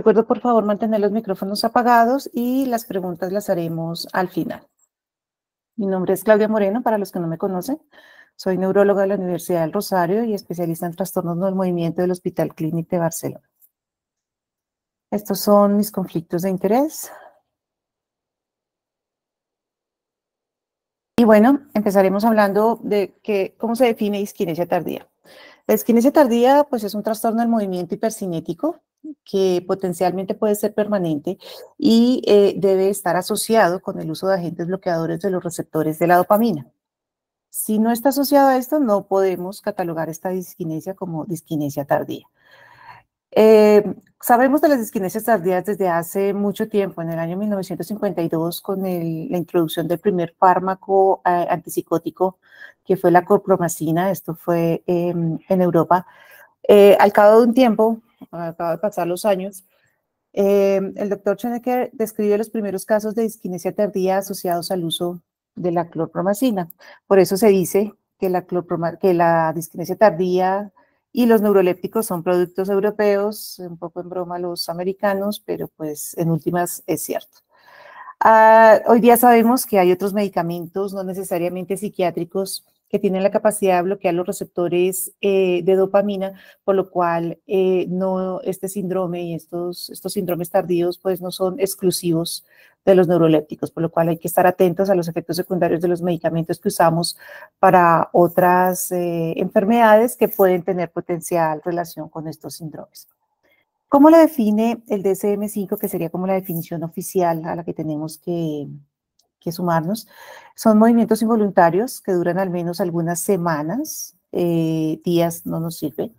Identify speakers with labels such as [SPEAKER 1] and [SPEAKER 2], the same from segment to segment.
[SPEAKER 1] recuerdo, por favor, mantener los micrófonos apagados y las preguntas las haremos al final. Mi nombre es Claudia Moreno, para los que no me conocen. Soy neuróloga de la Universidad del Rosario y especialista en trastornos del movimiento del Hospital Clínic de Barcelona. Estos son mis conflictos de interés. Y bueno, empezaremos hablando de cómo se define disquinesia tardía. La disquinesia tardía, pues, es un trastorno del movimiento hipercinético que potencialmente puede ser permanente y debe estar asociado con el uso de agentes bloqueadores de los receptores de la dopamina. Si no está asociado a esto, no podemos catalogar esta disquinesia como disquinesia tardía. Sabemos de las disquinesias tardías desde hace mucho tiempo, en el año 1952, con la introducción del primer fármaco antipsicótico, que fue la clorpromazina. Esto fue en Europa. Al cabo de un tiempo, al cabo de pasar los años, el doctor Schoenecker describió los primeros casos de disquinesia tardía asociados al uso de la clorpromazina. Por eso se dice que la disquinesia tardía y los neurolépticos son productos europeos, un poco en broma los americanos, pero pues en últimas es cierto. Hoy día sabemos que hay otros medicamentos, no necesariamente psiquiátricos, que tienen la capacidad de bloquear los receptores de dopamina, por lo cual este síndrome y estos síndromes tardíos pues no son exclusivos de los neurolépticos, por lo cual hay que estar atentos a los efectos secundarios de los medicamentos que usamos para otras enfermedades que pueden tener potencial relación con estos síndromes. ¿Cómo lo define el DSM-5, que sería como la definición oficial a la que tenemos que sumarnos? Son movimientos involuntarios que duran al menos algunas semanas, días no nos sirve.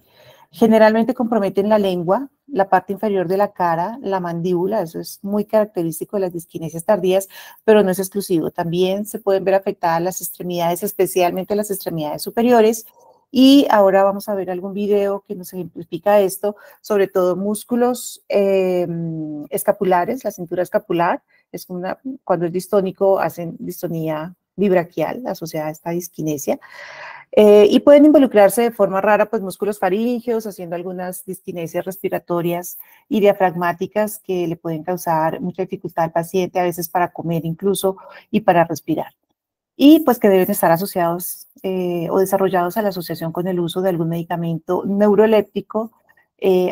[SPEAKER 1] Generalmente comprometen la lengua, la parte inferior de la cara, la mandíbula. Eso es muy característico de las disquinesias tardías, pero no es exclusivo. También se pueden ver afectadas las extremidades, especialmente las extremidades superiores. Y ahora vamos a ver algún video que nos ejemplifica esto, sobre todo músculos escapulares, la cintura escapular. Cuando es distónico, hacen distonía bibraquial asociada a esta disquinesia. Y pueden involucrarse de forma rara, pues, músculos faríngeos, haciendo algunas disquinesias respiratorias y diafragmáticas que le pueden causar mucha dificultad al paciente, a veces para comer incluso y para respirar. Y pues que deben estar asociados o desarrollados a la asociación con el uso de algún medicamento neuroléptico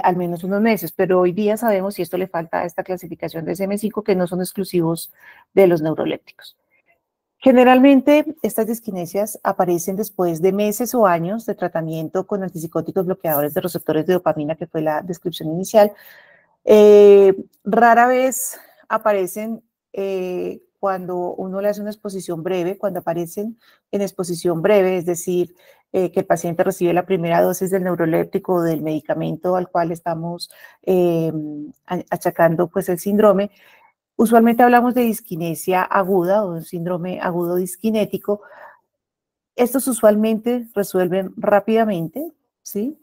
[SPEAKER 1] al menos unos meses. Pero hoy día sabemos, y esto le falta a esta clasificación de DSM-5, que no son exclusivos de los neurolépticos. Generalmente, estas disquinesias aparecen después de meses o años de tratamiento con antipsicóticos bloqueadores de receptores de dopamina, que fue la descripción inicial. Rara vez aparecen cuando uno le hace una exposición breve. Cuando aparecen en exposición breve, es decir, que el paciente recibe la primera dosis del neuroléptico o del medicamento al cual estamos achacando pues el síndrome. Usualmente hablamos de disquinesia aguda o un síndrome agudo disquinético. Estos usualmente resuelven rápidamente, ¿sí?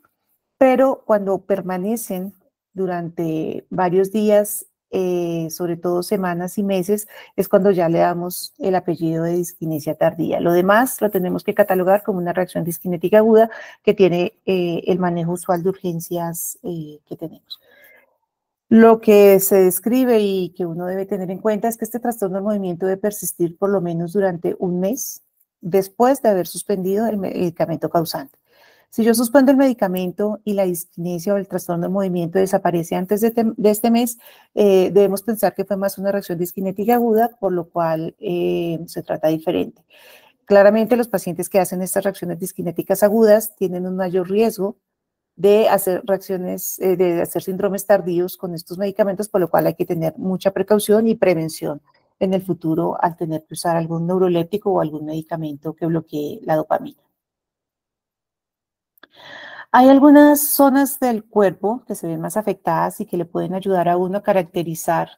[SPEAKER 1] Pero cuando permanecen durante varios días, sobre todo semanas y meses, es cuando ya le damos el apellido de disquinesia tardía. Lo demás lo tenemos que catalogar como una reacción disquinética aguda que tiene el manejo usual de urgencias que tenemos. Lo que se describe y que uno debe tener en cuenta es que este trastorno del movimiento debe persistir por lo menos durante un mes después de haber suspendido el medicamento causante. Si yo suspendo el medicamento y la disquinesia o el trastorno del movimiento desaparece antes de este mes, debemos pensar que fue más una reacción disquinética aguda, por lo cual se trata diferente. Claramente, los pacientes que hacen estas reacciones disquinéticas agudas tienen un mayor riesgo de hacer de hacer síndromes tardíos con estos medicamentos, por lo cual hay que tener mucha precaución y prevención en el futuro al tener que usar algún neuroléptico o algún medicamento que bloquee la dopamina. Hay algunas zonas del cuerpo que se ven más afectadas y que le pueden ayudar a uno a caracterizar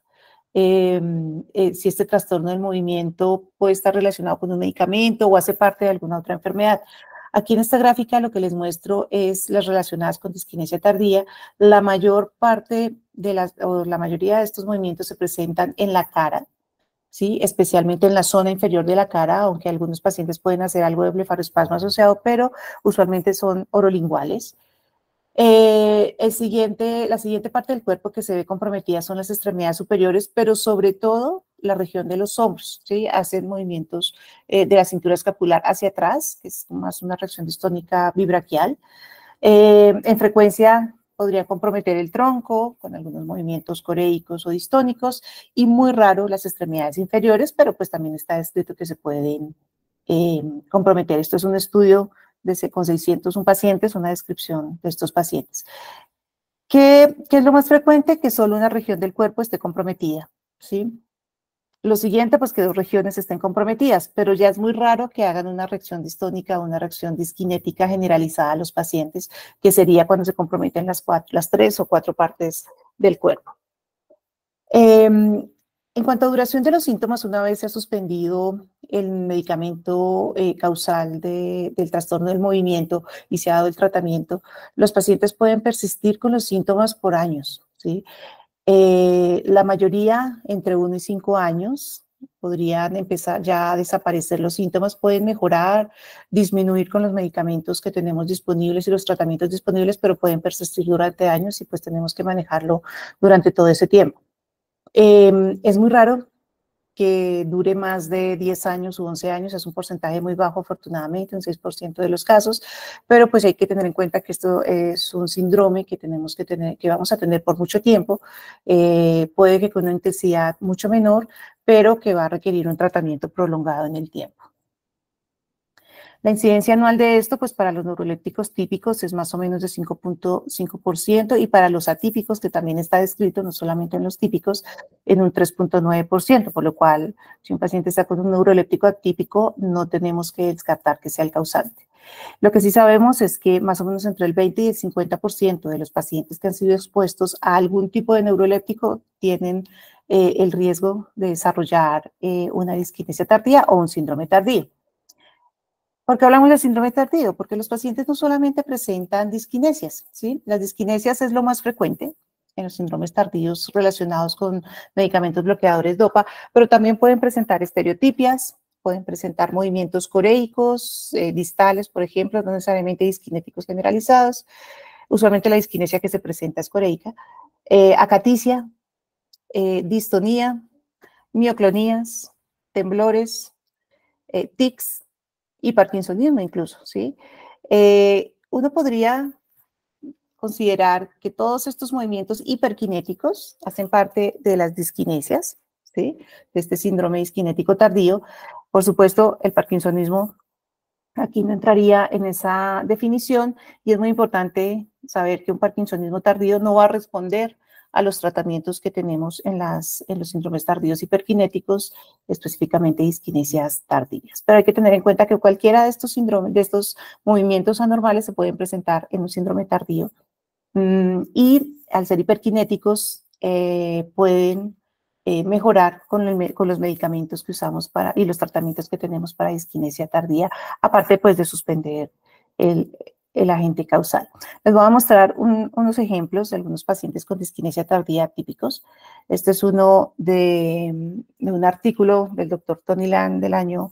[SPEAKER 1] si este trastorno del movimiento puede estar relacionado con un medicamento o hace parte de alguna otra enfermedad. Aquí en esta gráfica lo que les muestro es las relacionadas con disquinesia tardía. La mayor parte o la mayoría de estos movimientos se presentan en la cara, ¿sí? Especialmente en la zona inferior de la cara, aunque algunos pacientes pueden hacer algo de blefaroespasmo asociado, pero usualmente son orolinguales. La siguiente parte del cuerpo que se ve comprometida son las extremidades superiores, pero sobre todo la región de los hombros, ¿sí? Hacen movimientos de la cintura escapular hacia atrás, que es más una reacción distónica bibraquial. En frecuencia podría comprometer el tronco con algunos movimientos coréicos o distónicos y muy raro las extremidades inferiores, pero pues también está descrito que se pueden comprometer. Esto es un estudio con 601 pacientes, una descripción de estos pacientes. ¿Qué es lo más frecuente? Que solo una región del cuerpo esté comprometida, ¿sí? Lo siguiente, pues que dos regiones estén comprometidas, pero ya es muy raro que hagan una reacción distónica o una reacción disquinética generalizada a los pacientes, que sería cuando se comprometen las 3 o 4 partes del cuerpo. En cuanto a duración de los síntomas, una vez se ha suspendido el medicamento causal del trastorno del movimiento y se ha dado el tratamiento, los pacientes pueden persistir con los síntomas por años, ¿sí? La mayoría entre 1 y 5 años podrían empezar ya a desaparecer los síntomas, pueden mejorar, disminuir con los medicamentos que tenemos disponibles y los tratamientos disponibles, pero pueden persistir durante años y pues tenemos que manejarlo durante todo ese tiempo. Es muy raro que dure más de 10 años u 11 años, es un porcentaje muy bajo, afortunadamente, un 6% de los casos, pero pues hay que tener en cuenta que esto es un síndrome que tenemos que tener, que vamos a tener por mucho tiempo, puede que con una intensidad mucho menor, pero que va a requerir un tratamiento prolongado en el tiempo. La incidencia anual de esto, pues para los neurolépticos típicos es más o menos de 5.5% y para los atípicos, que también está descrito, no solamente en los típicos, en un 3.9%, por lo cual si un paciente está con un neuroléptico atípico, no tenemos que descartar que sea el causante. Lo que sí sabemos es que más o menos entre el 20 y el 50% de los pacientes que han sido expuestos a algún tipo de neuroléptico tienen el riesgo de desarrollar una disquinesia tardía o un síndrome tardío. ¿Por qué hablamos de síndrome tardío? Porque los pacientes no solamente presentan disquinesias, ¿sí? Las disquinesias es lo más frecuente en los síndromes tardíos relacionados con medicamentos bloqueadores DOPA, pero también pueden presentar estereotipias, pueden presentar movimientos coréicos, distales, por ejemplo, no necesariamente disquinéticos generalizados. Usualmente la disquinesia que se presenta es coreica. Acaticia, distonía, mioclonías, temblores, tics, y parkinsonismo incluso, ¿sí? Uno podría considerar que todos estos movimientos hiperkinéticos hacen parte de las disquinesias, ¿sí? De este síndrome disquinético tardío. Por supuesto, el parkinsonismo aquí no entraría en esa definición y es muy importante saber que un parkinsonismo tardío no va a responder a los tratamientos que tenemos en los síndromes tardíos hiperkinéticos, específicamente disquinesias tardías. Pero hay que tener en cuenta que cualquiera de estos síndromes, de estos movimientos anormales se pueden presentar en un síndrome tardío y al ser hiperkinéticos pueden mejorar con los medicamentos que usamos y los tratamientos que tenemos para disquinesia tardía, aparte pues de suspender el agente causal. Les voy a mostrar unos ejemplos de algunos pacientes con disquinesia tardía típicos. Este es uno de un artículo del doctor Tony Land del año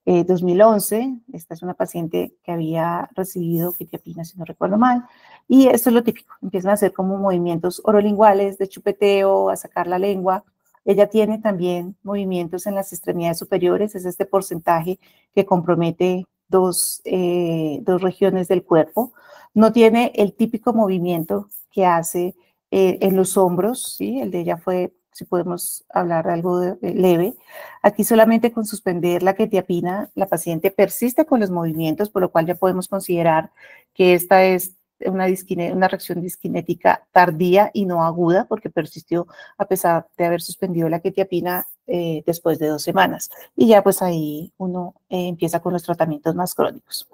[SPEAKER 1] 2011. Esta es una paciente que había recibido quetiapina, si no recuerdo mal, y esto es lo típico. Empiezan a hacer como movimientos orolinguales de chupeteo, a sacar la lengua. Ella tiene también movimientos en las extremidades superiores, es este porcentaje que compromete dos regiones del cuerpo. No tiene el típico movimiento que hace en los hombros, ¿sí? El de ella fue, si podemos hablar de algo leve. Aquí solamente con suspender la quetiapina, la paciente persiste con los movimientos, por lo cual ya podemos considerar que esta es una reacción disquinética tardía y no aguda, porque persistió a pesar de haber suspendido la quetiapina después de 2 semanas. Y ya pues ahí uno empieza con los tratamientos más crónicos.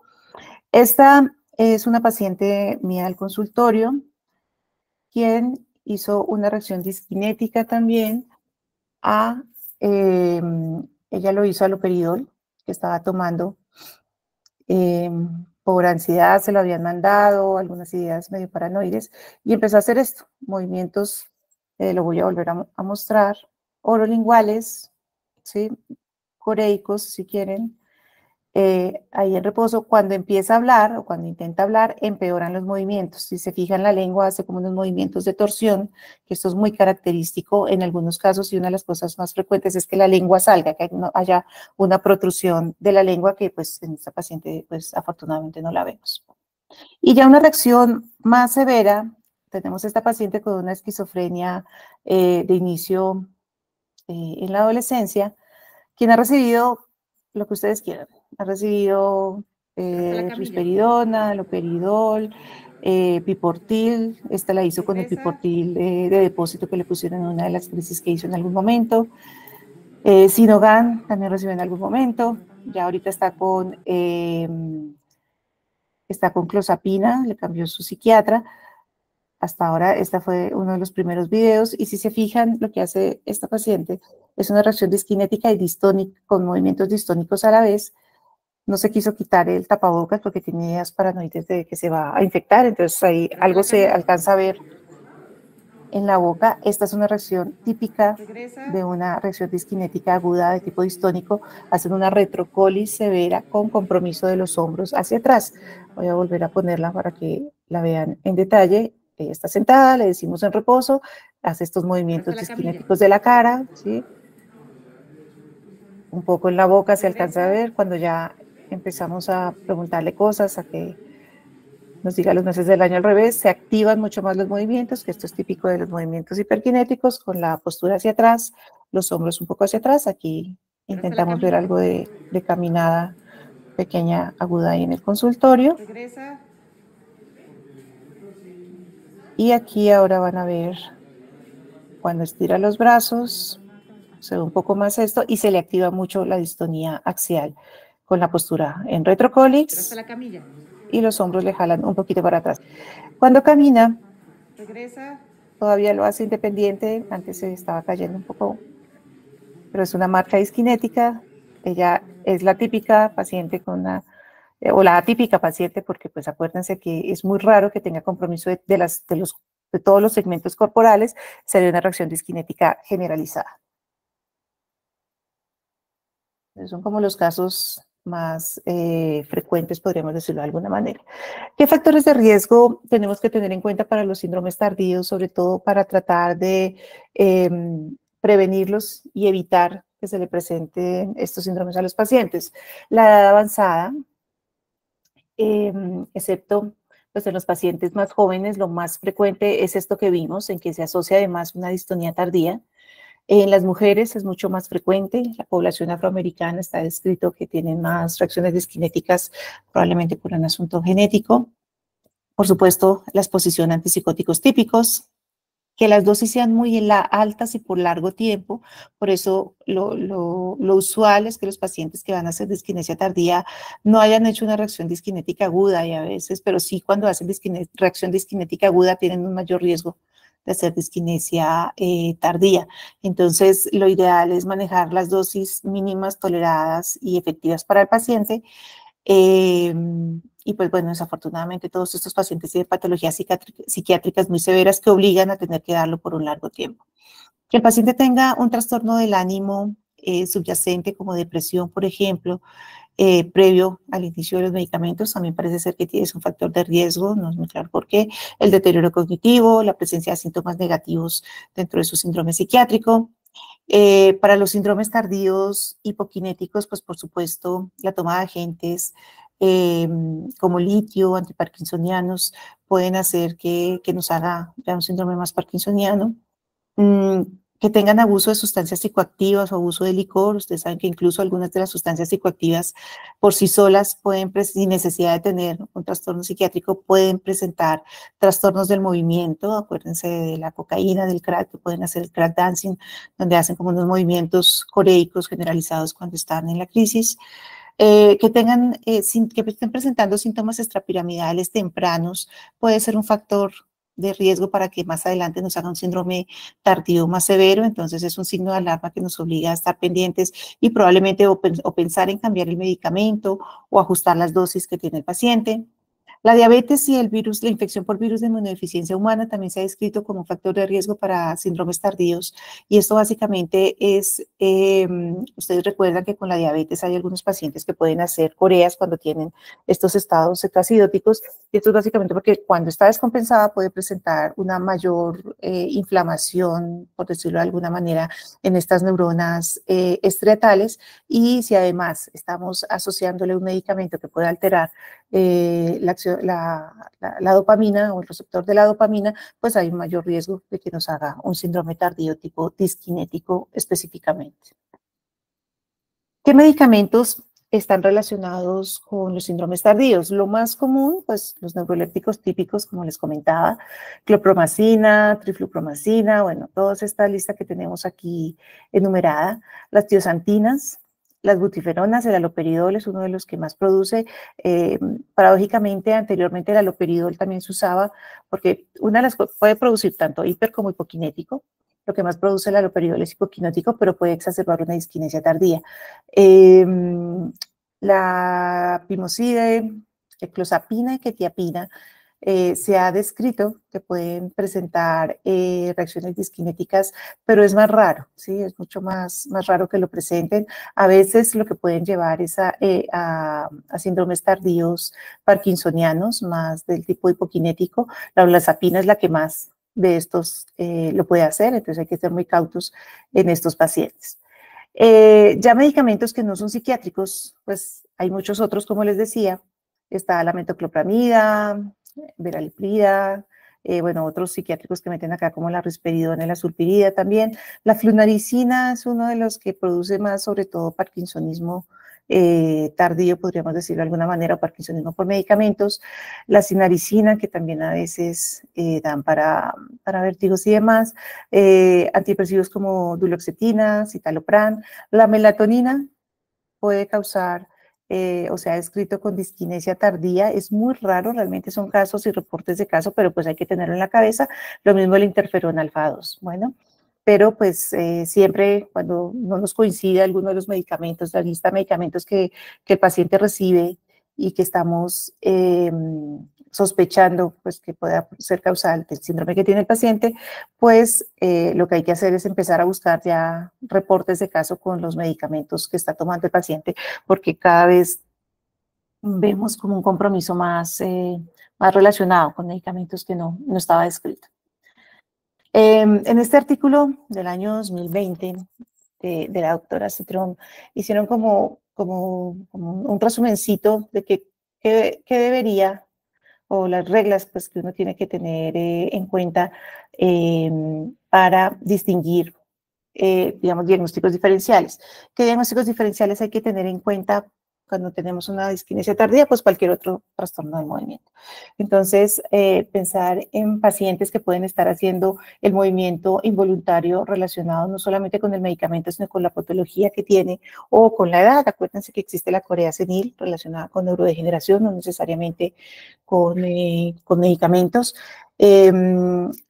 [SPEAKER 1] Esta es una paciente mía del consultorio, quien hizo una reacción disquinética también ella lo hizo al operidol que estaba tomando por ansiedad, se lo habían mandado, algunas ideas medio paranoides, y empezó a hacer esto, movimientos, lo voy a volver a mostrar, orolinguales, ¿sí? Coreicos, si quieren, ahí en reposo, cuando empieza a hablar o cuando intenta hablar, empeoran los movimientos. Si se fijan, la lengua hace como unos movimientos de torsión, que esto es muy característico en algunos casos, y una de las cosas más frecuentes es que la lengua salga, que no haya una protrusión de la lengua, que pues en esta paciente pues afortunadamente no la vemos. Y ya una reacción más severa, tenemos esta paciente con una esquizofrenia de inicio en la adolescencia, quien ha recibido lo que ustedes quieran. Ha recibido risperidona, loperidol, piportil. Esta la hizo con el piportil de depósito que le pusieron en una de las crisis que hizo en algún momento. Sinogan también recibió en algún momento. Ya ahorita está con clozapina, le cambió su psiquiatra. Hasta ahora, este fue uno de los primeros videos, y si se fijan, lo que hace esta paciente es una reacción disquinética y distónica, con movimientos distónicos a la vez. No se quiso quitar el tapabocas porque tiene ideas paranoides de que se va a infectar, entonces ahí algo se alcanza a ver en la boca. Esta es una reacción típica de una reacción disquinética aguda de tipo distónico. Hacen una retrocolis severa con compromiso de los hombros hacia atrás. Voy a volver a ponerla para que la vean en detalle. Ella está sentada, le decimos en reposo, hace estos movimientos disquinéticos de la cara, ¿sí? Un poco en la boca se alcanza a ver cuando ya empezamos a preguntarle cosas, a que nos diga los meses del año al revés, se activan mucho más los movimientos, que esto es típico de los movimientos hiperkinéticos, con la postura hacia atrás, los hombros un poco hacia atrás. Aquí intentamos ver algo de caminada pequeña aguda ahí en el consultorio. Y aquí ahora van a ver cuando estira los brazos, se ve un poco más esto, y se le activa mucho la distonía axial con la postura en retrocolix, y los hombros le jalan un poquito para atrás. Cuando camina, todavía lo hace independiente, antes se estaba cayendo un poco, pero es una marca disquinética. Ella es la típica paciente con una, o la atípica paciente, porque pues acuérdense que es muy raro que tenga compromiso de todos los segmentos corporales, sería una reacción disquinética generalizada. Son como los casos más frecuentes, podríamos decirlo de alguna manera. ¿Qué factores de riesgo tenemos que tener en cuenta para los síndromes tardíos, sobre todo para tratar de prevenirlos y evitar que se le presenten estos síndromes a los pacientes? La edad avanzada, excepto pues, en los pacientes más jóvenes, lo más frecuente es esto que vimos, en que se asocia además una distonía tardía. En las mujeres es mucho más frecuente. La población afroamericana está descrito que tienen más reacciones disquinéticas, probablemente por un asunto genético. Por supuesto, la exposición a antipsicóticos típicos, que las dosis sean muy altas y por largo tiempo. Por eso lo usual es que los pacientes que van a hacer disquinesia tardía no hayan hecho una reacción disquinética aguda, y a veces, pero sí cuando hacen reacción disquinética aguda tienen un mayor riesgo de hacer disquinesia tardía. Entonces, lo ideal es manejar las dosis mínimas toleradas y efectivas para el paciente. Y pues bueno, desafortunadamente todos estos pacientes tienen patologías psiquiátricas muy severas que obligan a tener que darlo por un largo tiempo. Que el paciente tenga un trastorno del ánimo subyacente como depresión, por ejemplo, previo al inicio de los medicamentos, también parece ser que es un factor de riesgo, no es muy claro por qué. El deterioro cognitivo, la presencia de síntomas negativos dentro de su síndrome psiquiátrico. Para los síndromes tardíos hipokinéticos, pues por supuesto, la toma de agentes como litio, antiparkinsonianos, pueden hacer que nos haga ya un síndrome más parkinsoniano. Que tengan abuso de sustancias psicoactivas o abuso de licor. Ustedes saben que incluso algunas de las sustancias psicoactivas por sí solas pueden, sin necesidad de tener un trastorno psiquiátrico, pueden presentar trastornos del movimiento. Acuérdense de la cocaína, del crack, que pueden hacer el crack dancing, donde hacen como unos movimientos coreicos generalizados cuando están en la crisis. Que estén presentando síntomas extrapiramidales tempranos puede ser un factor de riesgo para que más adelante nos haga un síndrome tardío más severo. Entonces es un signo de alarma que nos obliga a estar pendientes y probablemente o pensar en cambiar el medicamento o ajustar las dosis que tiene el paciente. La diabetes y el virus, la infección por virus de inmunodeficiencia humana también se ha descrito como un factor de riesgo para síndromes tardíos y esto básicamente es, ustedes recuerdan que con la diabetes hay algunos pacientes que pueden hacer coreas cuando tienen estos estados cetoacidóticos y esto es básicamente porque cuando está descompensada puede presentar una mayor inflamación, por decirlo de alguna manera, en estas neuronas estriatales y si además estamos asociándole un medicamento que puede alterar la dopamina o el receptor de la dopamina, pues hay un mayor riesgo de que nos haga un síndrome tardío tipo disquinético específicamente. ¿Qué medicamentos están relacionados con los síndromes tardíos? Lo más común, pues los neurolépticos típicos, como les comentaba, clopromacina, triflupromacina, bueno, toda esta lista que tenemos aquí enumerada, las tiosantinas, las butiferonas, el haloperidol es uno de los que más produce. Paradójicamente, anteriormente el haloperidol también se usaba porque una de las puede producir tanto hiper como hipoquinético. Lo que más produce el haloperidol es hipoquinético, pero puede exacerbar una disquinesia tardía. La pimoside, clozapina y quetiapina se ha descrito que pueden presentar reacciones disquinéticas, pero es más raro, ¿sí? Es mucho más raro que lo presenten. A veces lo que pueden llevar es a síndromes tardíos parkinsonianos, más del tipo hipoquinético. La olanzapina es la que más de estos lo puede hacer, entonces hay que ser muy cautos en estos pacientes. Ya medicamentos que no son psiquiátricos, pues hay muchos otros, como les decía, está la metoclopramida, veraliprida, bueno, otros psiquiátricos que meten acá como la risperidona y la sulpirida también. La flunaricina es uno de los que produce más, sobre todo, parkinsonismo tardío, podríamos decirlo de alguna manera, o parkinsonismo por medicamentos. La sinaricina, que también a veces dan para vértigos y demás. Antidepresivos como duloxetina, citalopram. La melatonina puede causar, o sea, descrito con disquinesia tardía, es muy raro, realmente son casos y reportes de caso, pero pues hay que tenerlo en la cabeza. Lo mismo el interferón alfa 2, bueno, pero pues siempre cuando no nos coincide alguno de los medicamentos, la lista de medicamentos que el paciente recibe y que estamos sospechando pues, que pueda ser causal del síndrome que tiene el paciente, pues lo que hay que hacer es empezar a buscar ya reportes de caso con los medicamentos que está tomando el paciente, porque cada vez vemos como un compromiso más relacionado con medicamentos que no estaba descrito. En este artículo del año 2020 de la doctora Citron, hicieron como un resumencito de qué debería o las reglas pues, que uno tiene que tener en cuenta para distinguir, digamos, diagnósticos diferenciales. ¿Qué diagnósticos diferenciales hay que tener en cuenta cuando tenemos una disquinesia tardía? Pues cualquier otro trastorno del movimiento. Entonces, pensar en pacientes que pueden estar haciendo el movimiento involuntario relacionado no solamente con el medicamento, sino con la patología que tiene o con la edad. Acuérdense que existe la corea senil relacionada con neurodegeneración, no necesariamente con medicamentos.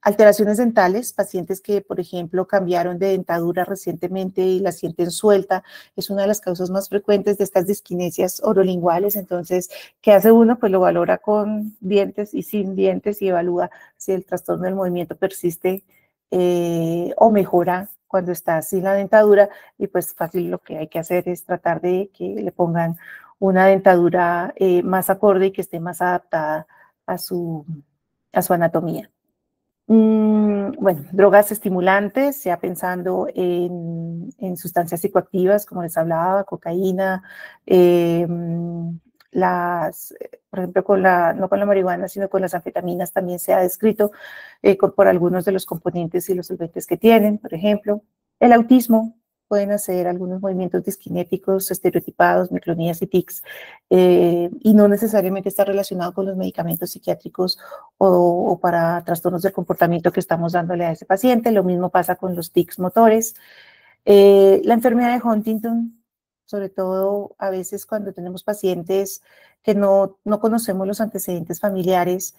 [SPEAKER 1] Alteraciones dentales, pacientes que, por ejemplo, cambiaron de dentadura recientemente y la sienten suelta, es una de las causas más frecuentes de estas disquinesias orolinguales. Entonces, ¿qué hace uno? Pues lo valora con dientes y sin dientes y evalúa si el trastorno del movimiento persiste o mejora cuando está sin la dentadura, y pues fácil lo que hay que hacer es tratar de que le pongan una dentadura más acorde y que esté más adaptada a su anatomía. Bueno, drogas estimulantes, ya pensando en sustancias psicoactivas, como les hablaba, cocaína, por ejemplo, no con la marihuana, sino con las anfetaminas también se ha descrito por algunos de los componentes y los solventes que tienen, por ejemplo. El autismo, pueden hacer algunos movimientos disquinéticos, estereotipados, micronías y tics, y no necesariamente está relacionado con los medicamentos psiquiátricos o para trastornos del comportamiento que estamos dándole a ese paciente. Lo mismo pasa con los tics motores. La enfermedad de Huntington, sobre todo a veces cuando tenemos pacientes que no conocemos los antecedentes familiares,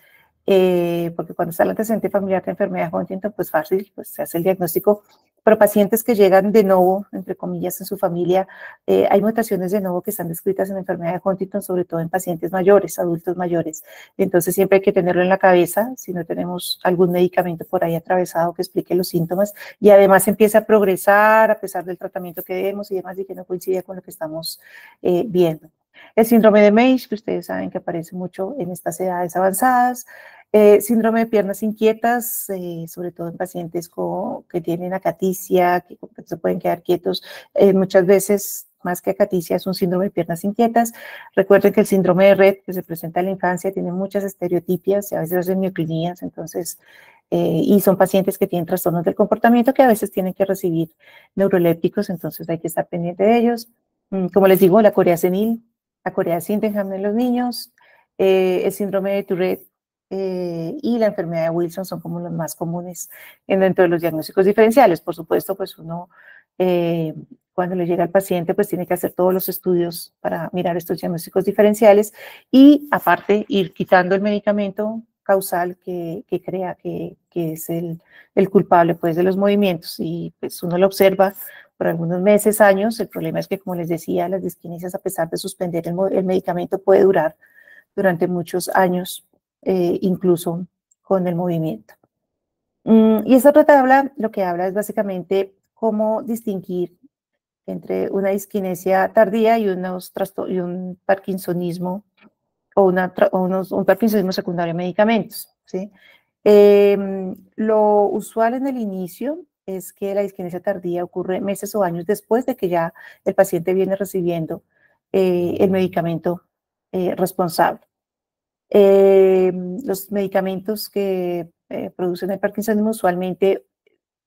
[SPEAKER 1] porque cuando está el antecedente familiar de enfermedad de Huntington, pues fácil, pues se hace el diagnóstico, pero pacientes que llegan de nuevo, entre comillas, en su familia, hay mutaciones de nuevo que están descritas en la enfermedad de Huntington, sobre todo en pacientes mayores, adultos mayores. Entonces siempre hay que tenerlo en la cabeza, si no tenemos algún medicamento por ahí atravesado que explique los síntomas, y además empieza a progresar a pesar del tratamiento que demos y demás, y que no coincide con lo que estamos viendo. El síndrome de Meigs, que ustedes saben que aparece mucho en estas edades avanzadas. Síndrome de piernas inquietas, sobre todo en pacientes que tienen acaticia, que se pueden quedar quietos. Muchas veces, más que acaticia, es un síndrome de piernas inquietas. Recuerden que el síndrome de Rett, que se presenta en la infancia, tiene muchas estereotipias y a veces hacen mioclinías, entonces, y son pacientes que tienen trastornos del comportamiento que a veces tienen que recibir neurolépticos, entonces hay que estar pendiente de ellos. Como les digo, la corea senil, la corea Sydenham en los niños, el síndrome de Tourette y la enfermedad de Wilson son como los más comunes dentro de los diagnósticos diferenciales. Por supuesto, pues uno cuando le llega al paciente pues tiene que hacer todos los estudios para mirar estos diagnósticos diferenciales y aparte ir quitando el medicamento causal que crea que es el culpable pues de los movimientos, y pues uno lo observa por algunos meses, años. El problema es que, como les decía, las disquinesias, a pesar de suspender el medicamento, puede durar durante muchos años, incluso con el movimiento. Y esta otra tabla lo que habla es básicamente cómo distinguir entre una disquinesia tardía y un parkinsonismo o un parkinsonismo secundario a medicamentos, ¿sí? Lo usual en el inicio es que la disquinesia tardía ocurre meses o años después de que ya el paciente viene recibiendo el medicamento responsable. Los medicamentos que producen el parkinsonismo usualmente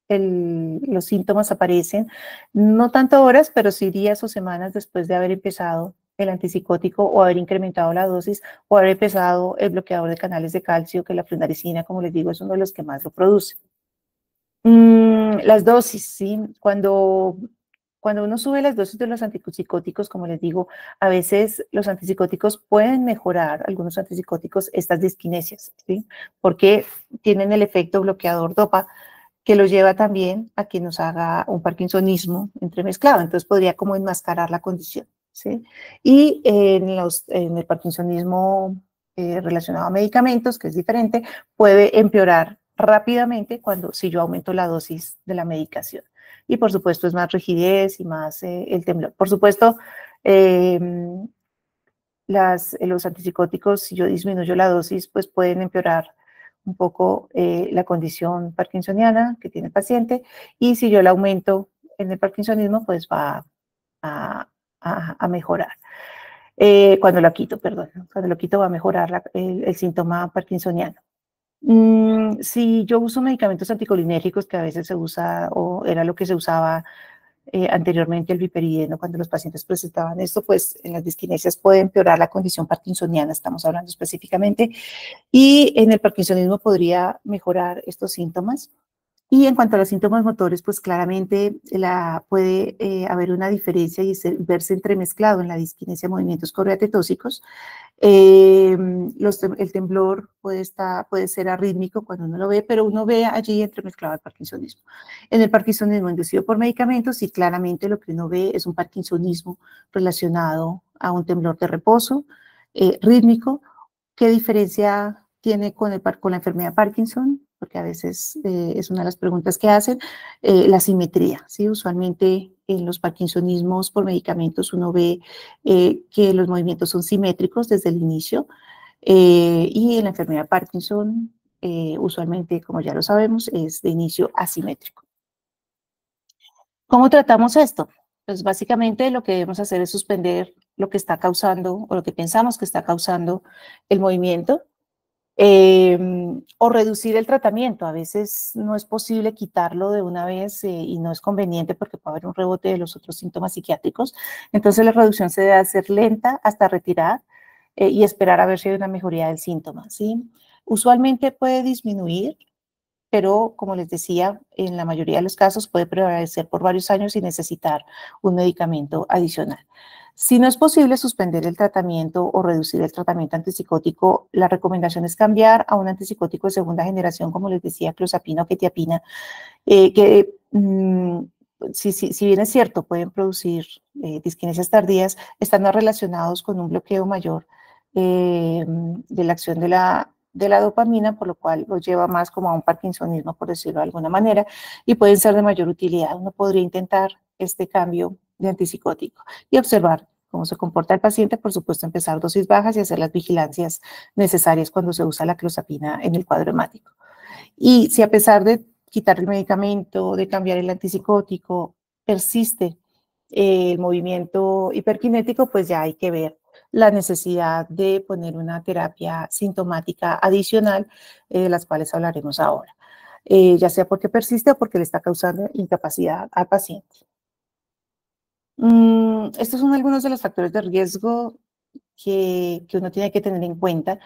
[SPEAKER 1] los síntomas aparecen no tanto horas, pero sí días o semanas después de haber empezado el antipsicótico o haber incrementado la dosis o haber empezado el bloqueador de canales de calcio, que la fludaricina, como les digo, es uno de los que más lo produce. Las dosis, ¿sí? Cuando uno sube las dosis de los antipsicóticos, como les digo, a veces los antipsicóticos pueden mejorar, algunos antipsicóticos, estas disquinesias, ¿sí? Porque tienen el efecto bloqueador DOPA, que lo lleva también a que nos haga un parkinsonismo entremezclado. Entonces podría como enmascarar la condición, ¿sí? Y en el parkinsonismo relacionado a medicamentos, que es diferente, puede empeorar rápidamente si yo aumento la dosis de la medicación. Y por supuesto es más rigidez y más el temblor. Por supuesto, los antipsicóticos, si yo disminuyo la dosis, pues pueden empeorar un poco la condición parkinsoniana que tiene el paciente, y si yo la aumento en el parkinsonismo, pues va a mejorar. Cuando lo quito, perdón, cuando lo quito va a mejorar el síntoma parkinsoniano. Si yo uso medicamentos anticolinérgicos, que a veces se usa o era lo que se usaba anteriormente, el viperideno, cuando los pacientes presentaban esto, pues en las disquinesias puede empeorar la condición parkinsoniana, estamos hablando específicamente, y en el parkinsonismo podría mejorar estos síntomas. Y en cuanto a los síntomas motores, pues claramente puede haber una diferencia y verse entremezclado en la disquinesia movimientos coreatetóxicos. El temblor puede ser arrítmico cuando uno lo ve, pero uno ve allí entremezclado el parkinsonismo. En el parkinsonismo inducido por medicamentos, sí, claramente lo que uno ve es un parkinsonismo relacionado a un temblor de reposo rítmico. ¿Qué diferencia tiene con la enfermedad de Parkinson? Porque a veces es una de las preguntas que hacen, la simetría, ¿sí? Usualmente en los parkinsonismos por medicamentos uno ve que los movimientos son simétricos desde el inicio, y en la enfermedad de Parkinson usualmente, como ya lo sabemos, es de inicio asimétrico. ¿Cómo tratamos esto? Pues básicamente lo que debemos hacer es suspender lo que está causando o lo que pensamos que está causando el movimiento, o reducir el tratamiento. A veces no es posible quitarlo de una vez y no es conveniente porque puede haber un rebote de los otros síntomas psiquiátricos. Entonces la reducción se debe hacer lenta hasta retirar y esperar a ver si hay una mejoría del síntoma, ¿sí? Usualmente puede disminuir, pero como les decía, en la mayoría de los casos puede prevalecer por varios años y necesitar un medicamento adicional. Si no es posible suspender el tratamiento o reducir el tratamiento antipsicótico, la recomendación es cambiar a un antipsicótico de segunda generación, como les decía, clozapina o quetiapina, que si bien es cierto, pueden producir disquinesias tardías, están no relacionados con un bloqueo mayor de la acción de la dopamina, por lo cual lo lleva más como a un parkinsonismo, por decirlo de alguna manera, y pueden ser de mayor utilidad. Uno podría intentar este cambio de antipsicótico y observar cómo se comporta el paciente, por supuesto, empezar dosis bajas y hacer las vigilancias necesarias cuando se usa la clozapina en el cuadro hemático. Y si a pesar de quitar el medicamento, de cambiar el antipsicótico, persiste el movimiento hiperkinético, pues ya hay que ver la necesidad de poner una terapia sintomática adicional, de las cuales hablaremos ahora, ya sea porque persiste o porque le está causando incapacidad al paciente. Estos son algunos de los factores de riesgo que uno tiene que tener en cuenta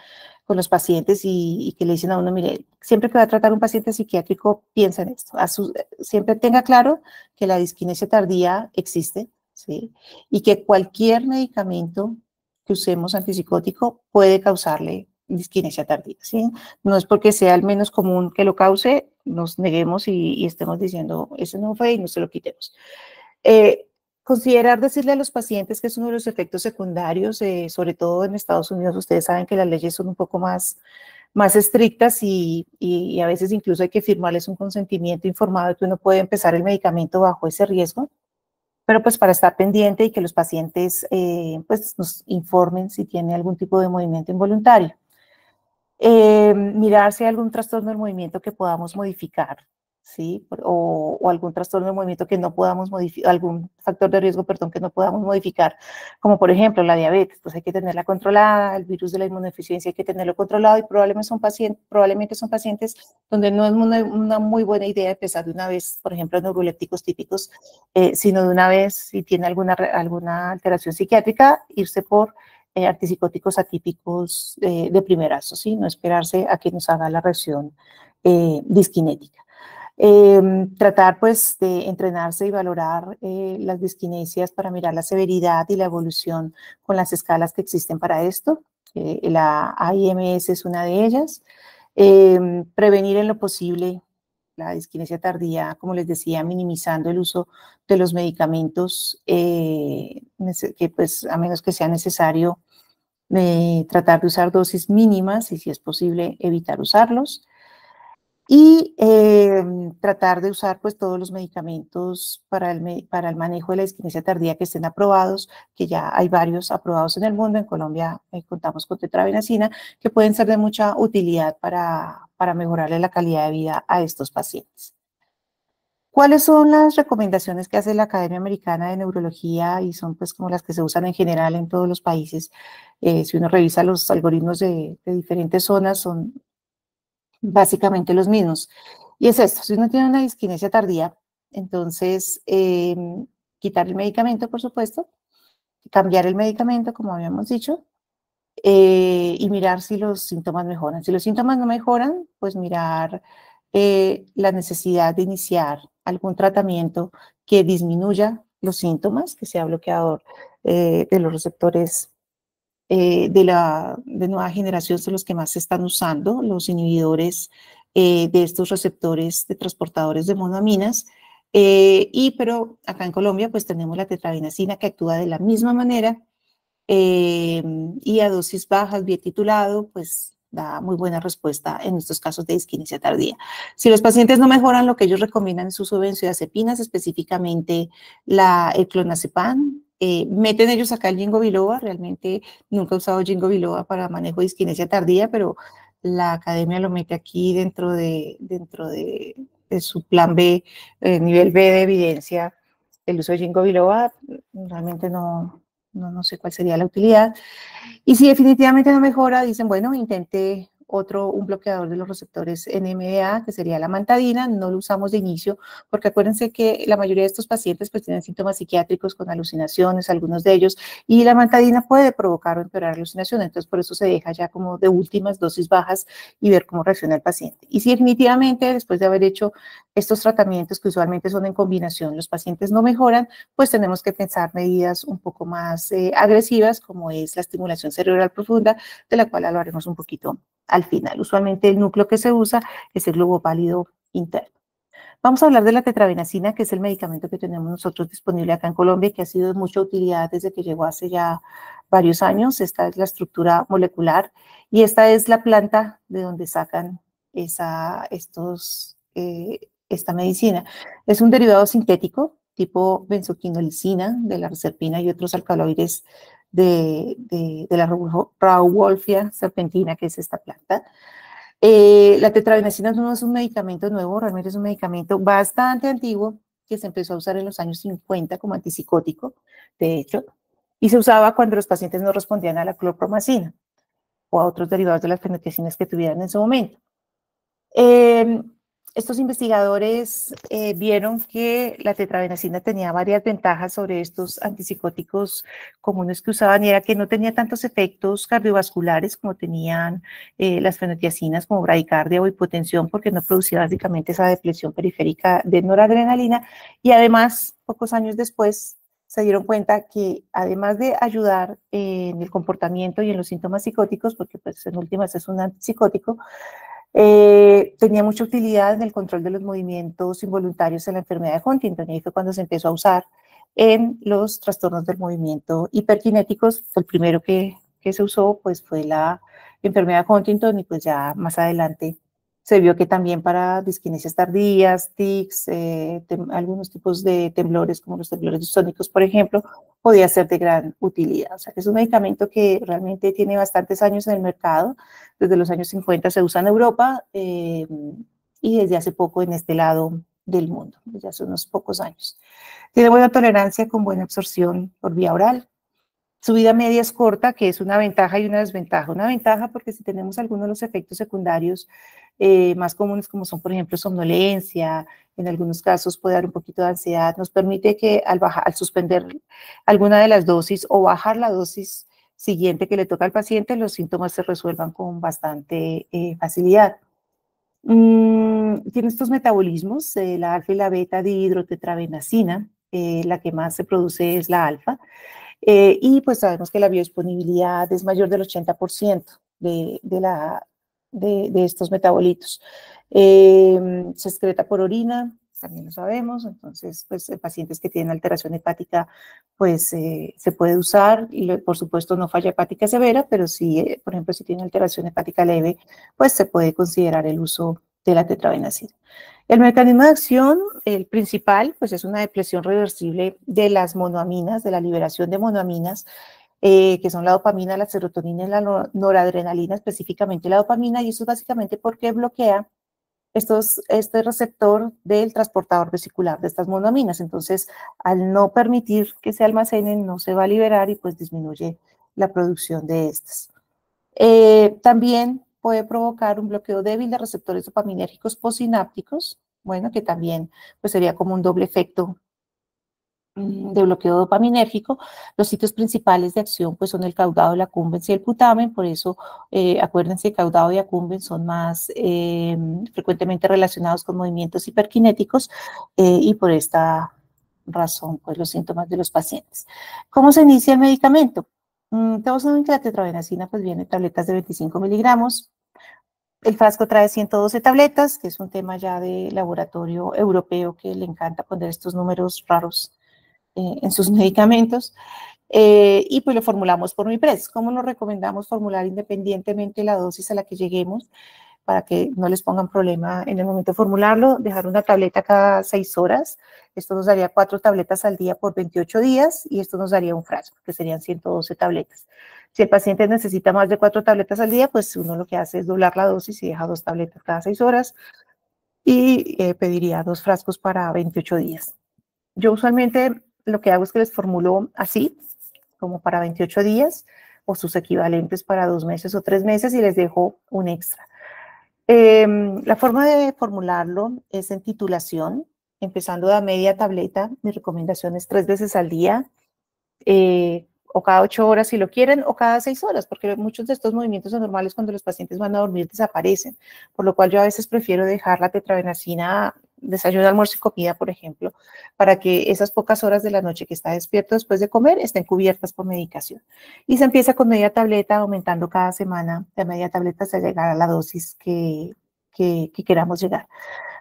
[SPEAKER 1] con los pacientes y que le dicen a uno, mire, siempre que va a tratar un paciente psiquiátrico, piensa en esto. Siempre tenga claro que la disquinesia tardía existe, ¿sí? Y que cualquier medicamento que usemos antipsicótico puede causarle disquinesia tardía, ¿sí? No es porque sea el menos común que lo cause, nos neguemos y estemos diciendo, ese no fue y no se lo quitemos. Eh, Considerar decirle a los pacientes que es uno de los efectos secundarios, sobre todo en Estados Unidos, ustedes saben que las leyes son un poco más estrictas y a veces incluso hay que firmarles un consentimiento informado de que uno puede empezar el medicamento bajo ese riesgo, pero pues para estar pendiente y que los pacientes pues nos informen si tiene algún tipo de movimiento involuntario. Mirar si hay algún trastorno del movimiento que podamos modificar, ¿sí? O algún trastorno del movimiento que no podamos modificar, algún factor de riesgo, perdón, que no podamos modificar, como por ejemplo la diabetes, pues hay que tenerla controlada, el virus de la inmunodeficiencia hay que tenerlo controlado y probablemente son pacientes donde no es una muy buena idea empezar de una vez, por ejemplo, neurolépticos típicos, sino de una vez, si tiene alguna alteración psiquiátrica, irse por antipsicóticos atípicos de primerazo, ¿sí? No esperarse a que nos haga la reacción disquinética. Tratar pues de entrenarse y valorar las disquinesias para mirar la severidad y la evolución con las escalas que existen para esto. La AIMS es una de ellas. Prevenir en lo posible la disquinesia tardía, como les decía, minimizando el uso de los medicamentos, que pues a menos que sea necesario, tratar de usar dosis mínimas y si es posible evitar usarlos. Y tratar de usar pues todos los medicamentos para el manejo de la disquinesia tardía que estén aprobados, que ya hay varios aprobados en el mundo. En Colombia contamos con tetrabenazina, que pueden ser de mucha utilidad para mejorarle la calidad de vida a estos pacientes. ¿Cuáles son las recomendaciones que hace la Academia Americana de Neurología y son pues como las que se usan en general en todos los países? Si uno revisa los algoritmos de diferentes zonas, son básicamente los mismos. Y es esto, si uno tiene una disquinesia tardía, entonces quitar el medicamento, por supuesto, cambiar el medicamento, como habíamos dicho, y mirar si los síntomas mejoran. Si los síntomas no mejoran, pues mirar la necesidad de iniciar algún tratamiento que disminuya los síntomas, que sea bloqueador de los receptores de nueva generación, son los que más se están usando, los inhibidores de estos receptores de transportadores de monoaminas. Pero acá en Colombia pues tenemos la tetrabenazina que actúa de la misma manera y a dosis bajas, bien titulado, pues da muy buena respuesta en estos casos de disquinesia tardía. Si los pacientes no mejoran, lo que ellos recomiendan es uso de benzodiazepinas, específicamente el clonazepam. Meten ellos acá el ginkgo biloba, realmente nunca he usado ginkgo biloba para manejo de disquinesia tardía, pero la academia lo mete aquí dentro de su plan B, nivel B de evidencia, el uso de ginkgo biloba. Realmente no sé cuál sería la utilidad. Y si definitivamente no mejora, dicen, bueno, intente un bloqueador de los receptores NMDA, que sería la amantadina. No lo usamos de inicio, porque acuérdense que la mayoría de estos pacientes pues tienen síntomas psiquiátricos con alucinaciones, algunos de ellos, y la amantadina puede provocar o empeorar alucinaciones. Entonces, por eso se deja ya como de últimas dosis bajas y ver cómo reacciona el paciente. Y si definitivamente, después de haber hecho estos tratamientos, que usualmente son en combinación, los pacientes no mejoran, pues tenemos que pensar medidas un poco más agresivas, como es la estimulación cerebral profunda, de la cual hablaremos un poquito al final. Usualmente el núcleo que se usa es el globo pálido interno. Vamos a hablar de la tetrabenazina, que es el medicamento que tenemos nosotros disponible acá en Colombia y que ha sido de mucha utilidad desde que llegó hace ya varios años. Esta es la estructura molecular y esta es la planta de donde sacan esta medicina. Es un derivado sintético tipo benzoquinolicina de la reserpina y otros alcaloides de la Rauwolfia serpentina, que es esta planta. La tetrabenazina no es un medicamento nuevo, realmente es un medicamento bastante antiguo que se empezó a usar en los años 50 como antipsicótico, de hecho, y se usaba cuando los pacientes no respondían a la clorpromacina o a otros derivados de las fenotecinas que tuvieran en ese momento. Estos investigadores vieron que la tetrabenazina tenía varias ventajas sobre estos antipsicóticos comunes que usaban, y era que no tenía tantos efectos cardiovasculares como tenían las fenotiacinas, como bradicardia o hipotensión, porque no producía básicamente esa depresión periférica de noradrenalina. Y además, pocos años después, se dieron cuenta que además de ayudar en el comportamiento y en los síntomas psicóticos, porque pues en últimas es un antipsicótico, tenía mucha utilidad en el control de los movimientos involuntarios en la enfermedad de Huntington, y ahí fue cuando se empezó a usar en los trastornos del movimiento hiperkinéticos. El primero que se usó pues fue la enfermedad de Huntington, y pues ya más adelante se vio que también para disquinesias tardías, tics, algunos tipos de temblores como los temblores distónicos, por ejemplo, podía ser de gran utilidad. O sea, que es un medicamento que realmente tiene bastantes años en el mercado. Desde los años 50 se usa en Europa y desde hace poco en este lado del mundo, desde hace unos pocos años. Tiene buena tolerancia con buena absorción por vía oral. Su vida media es corta, que es una ventaja y una desventaja. Una ventaja porque si tenemos algunos de los efectos secundarios más comunes, como son, por ejemplo, somnolencia, en algunos casos puede dar un poquito de ansiedad, nos permite que al suspender alguna de las dosis o bajar la dosis siguiente que le toca al paciente, los síntomas se resuelvan con bastante facilidad. Tiene estos metabolismos, la alfa y la beta dihidrotetrabenazina, la que más se produce es la alfa, y pues sabemos que la biodisponibilidad es mayor del 80% de estos metabolitos. Se excreta por orina, también lo sabemos. Entonces pues en pacientes que tienen alteración hepática pues se puede usar, y por supuesto no falla hepática severa, pero sí, por ejemplo, si tiene alteración hepática leve, pues se puede considerar el uso de la tetrabenazina. El mecanismo de acción, el principal, pues es una depresión reversible de las monoaminas, de la liberación de monoaminas, que son la dopamina, la serotonina y la noradrenalina, específicamente la dopamina, y eso es básicamente porque bloquea este receptor del transportador vesicular de estas monoaminas. Entonces, al no permitir que se almacenen, no se va a liberar y pues disminuye la producción de estas. También puede provocar un bloqueo débil de receptores dopaminérgicos postsinápticos, bueno, que también pues sería como un doble efecto de bloqueo dopaminérgico. Los sitios principales de acción pues son el caudado, el accumbens y el putamen. Por eso acuérdense, caudado y accumbens son más frecuentemente relacionados con movimientos hiperkinéticos, y por esta razón pues los síntomas de los pacientes. ¿Cómo se inicia el medicamento? Todos saben que la tetrabenazina pues viene en tabletas de 25 miligramos. El frasco trae 112 tabletas, que es un tema ya de laboratorio europeo que le encanta poner estos números raros en sus medicamentos, y pues lo formulamos por MIPRES. ¿Cómo nos recomendamos formular independientemente la dosis a la que lleguemos para que no les pongan problema en el momento de formularlo? Dejar una tableta cada 6 horas. Esto nos daría 4 tabletas al día por 28 días y esto nos daría un frasco, que serían 112 tabletas. Si el paciente necesita más de 4 tabletas al día, pues uno lo que hace es doblar la dosis y deja 2 tabletas cada 6 horas y pediría 2 frascos para 28 días. Yo usualmente lo que hago es que les formulo así, como para 28 días, o sus equivalentes para 2 meses o 3 meses y les dejo un extra. La forma de formularlo es en titulación, empezando a media tableta. Mi recomendación es 3 veces al día, o cada 8 horas si lo quieren, o cada 6 horas, porque muchos de estos movimientos anormales cuando los pacientes van a dormir desaparecen, por lo cual yo a veces prefiero dejar la tetrabenazina, desayuno, almuerzo y comida, por ejemplo, para que esas pocas horas de la noche que está despierto después de comer estén cubiertas por medicación. Y se empieza con media tableta, aumentando cada semana de media tableta hasta llegar a la dosis que queramos llegar.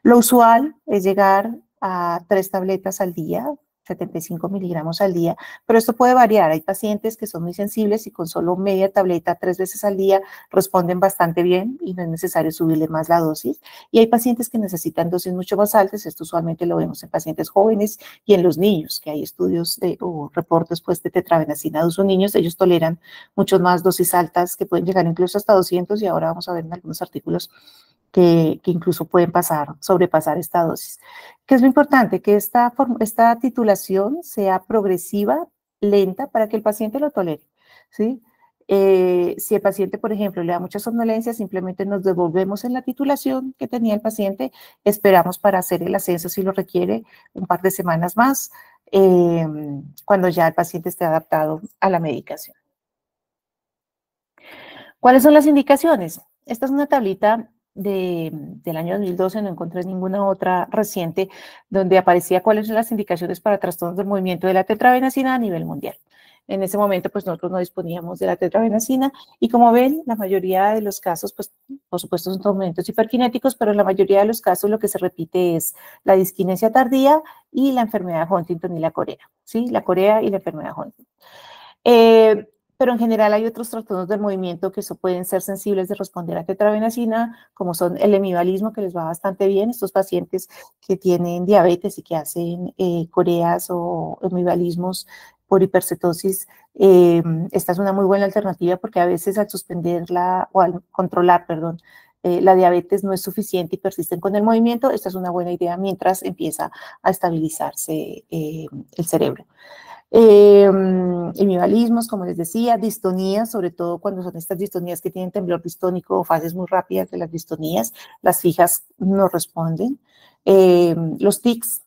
[SPEAKER 1] Lo usual es llegar a 3 tabletas al día, 75 miligramos al día, pero esto puede variar. Hay pacientes que son muy sensibles y con solo media tableta 3 veces al día responden bastante bien y no es necesario subirle más la dosis. Y hay pacientes que necesitan dosis mucho más altas. Esto usualmente lo vemos en pacientes jóvenes y en los niños, que hay estudios o reportes pues, de tetrabenazina de uso en niños. Ellos toleran mucho más dosis altas que pueden llegar incluso hasta 200 y ahora vamos a ver en algunos artículos que incluso pueden sobrepasar esta dosis. ¿Qué es lo importante? Que esta titulación sea progresiva, lenta, para que el paciente lo tolere, ¿sí? Si el paciente, por ejemplo, le da mucha somnolencia, simplemente nos devolvemos en la titulación que tenía el paciente, esperamos para hacer el ascenso si lo requiere un par de semanas más, cuando ya el paciente esté adaptado a la medicación. ¿Cuáles son las indicaciones? Esta es una tablita del año 2012, no encontré ninguna otra reciente, donde aparecía cuáles son las indicaciones para trastornos del movimiento de la tetrabenazina a nivel mundial. En ese momento, pues nosotros no disponíamos de la tetrabenazina y como ven, la mayoría de los casos, pues por supuesto son movimientos hiperkinéticos, pero en la mayoría de los casos lo que se repite es la disquinesia tardía y la enfermedad de Huntington y la corea, ¿sí? La corea y la enfermedad de Huntington. Pero en general hay otros trastornos del movimiento que pueden ser sensibles de responder a tetrabenazina, como son el hemivalismo, que les va bastante bien. Estos pacientes que tienen diabetes y que hacen coreas o hemivalismos por hipercetosis, esta es una muy buena alternativa porque a veces al suspenderla o al controlar, perdón, la diabetes no es suficiente y persisten con el movimiento. Esta es una buena idea mientras empieza a estabilizarse el cerebro. Hemivalismos, como les decía, distonías, sobre todo cuando son estas distonías que tienen temblor distónico o fases muy rápidas de las distonías, las fijas no responden. Los tics,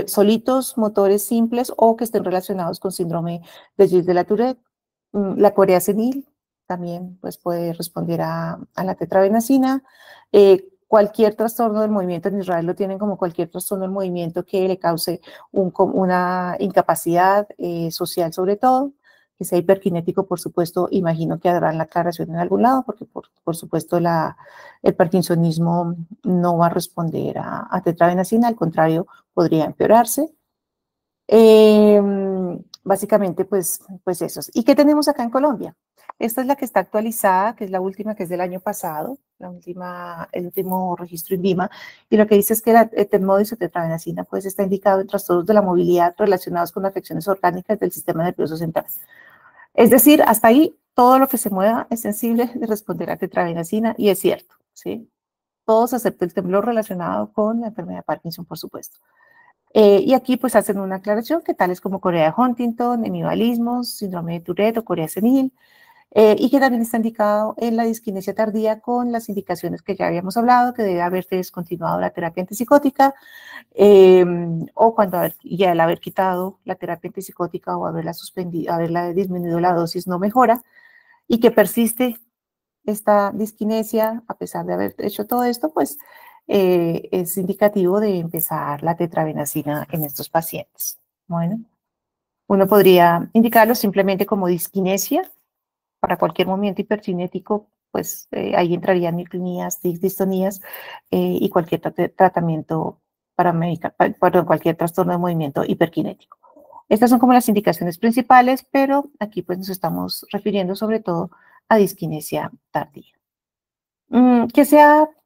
[SPEAKER 1] solitos, motores simples o que estén relacionados con síndrome de Gilles de la Tourette. La corea senil también pues, puede responder a la tetrabenazina. Cualquier trastorno del movimiento, en Israel lo tienen como cualquier trastorno del movimiento que le cause una incapacidad social sobre todo, que sea hiperkinético, por supuesto, imagino que harán la aclaración en algún lado, porque por supuesto el parkinsonismo no va a responder a tetrabenazina, al contrario, podría empeorarse. Básicamente, pues esos. ¿Y qué tenemos acá en Colombia? Esta es la que está actualizada, que es la última, que es del año pasado, el último registro INVIMA, y lo que dice es que la etermodis o tetrabenazina pues está indicado en trastornos de la movilidad relacionados con afecciones orgánicas del sistema nervioso central. Es decir, hasta ahí todo lo que se mueva es sensible de responder a tetrabenazina y es cierto, ¿sí? Todos excepto el temblor relacionado con la enfermedad de Parkinson, por supuesto. Y aquí pues hacen una aclaración que tales como corea de Huntington, hemivalismos, síndrome de Tourette o corea senil, y que también está indicado en la disquinesia tardía con las indicaciones que ya habíamos hablado, que debe haberse descontinuado la terapia antipsicótica, o cuando ya al haber quitado la terapia antipsicótica o haberla suspendido, haberla disminuido la dosis no mejora, y que persiste esta disquinesia a pesar de haber hecho todo esto, pues es indicativo de empezar la tetrabenazina en estos pacientes. Bueno, uno podría indicarlo simplemente como disquinesia para cualquier movimiento hipercinético, pues ahí entrarían micronías, tics, distonías y cualquier tratamiento para cualquier trastorno de movimiento hiperkinético. Estas son como las indicaciones principales, pero aquí pues nos estamos refiriendo sobre todo a disquinesia tardía.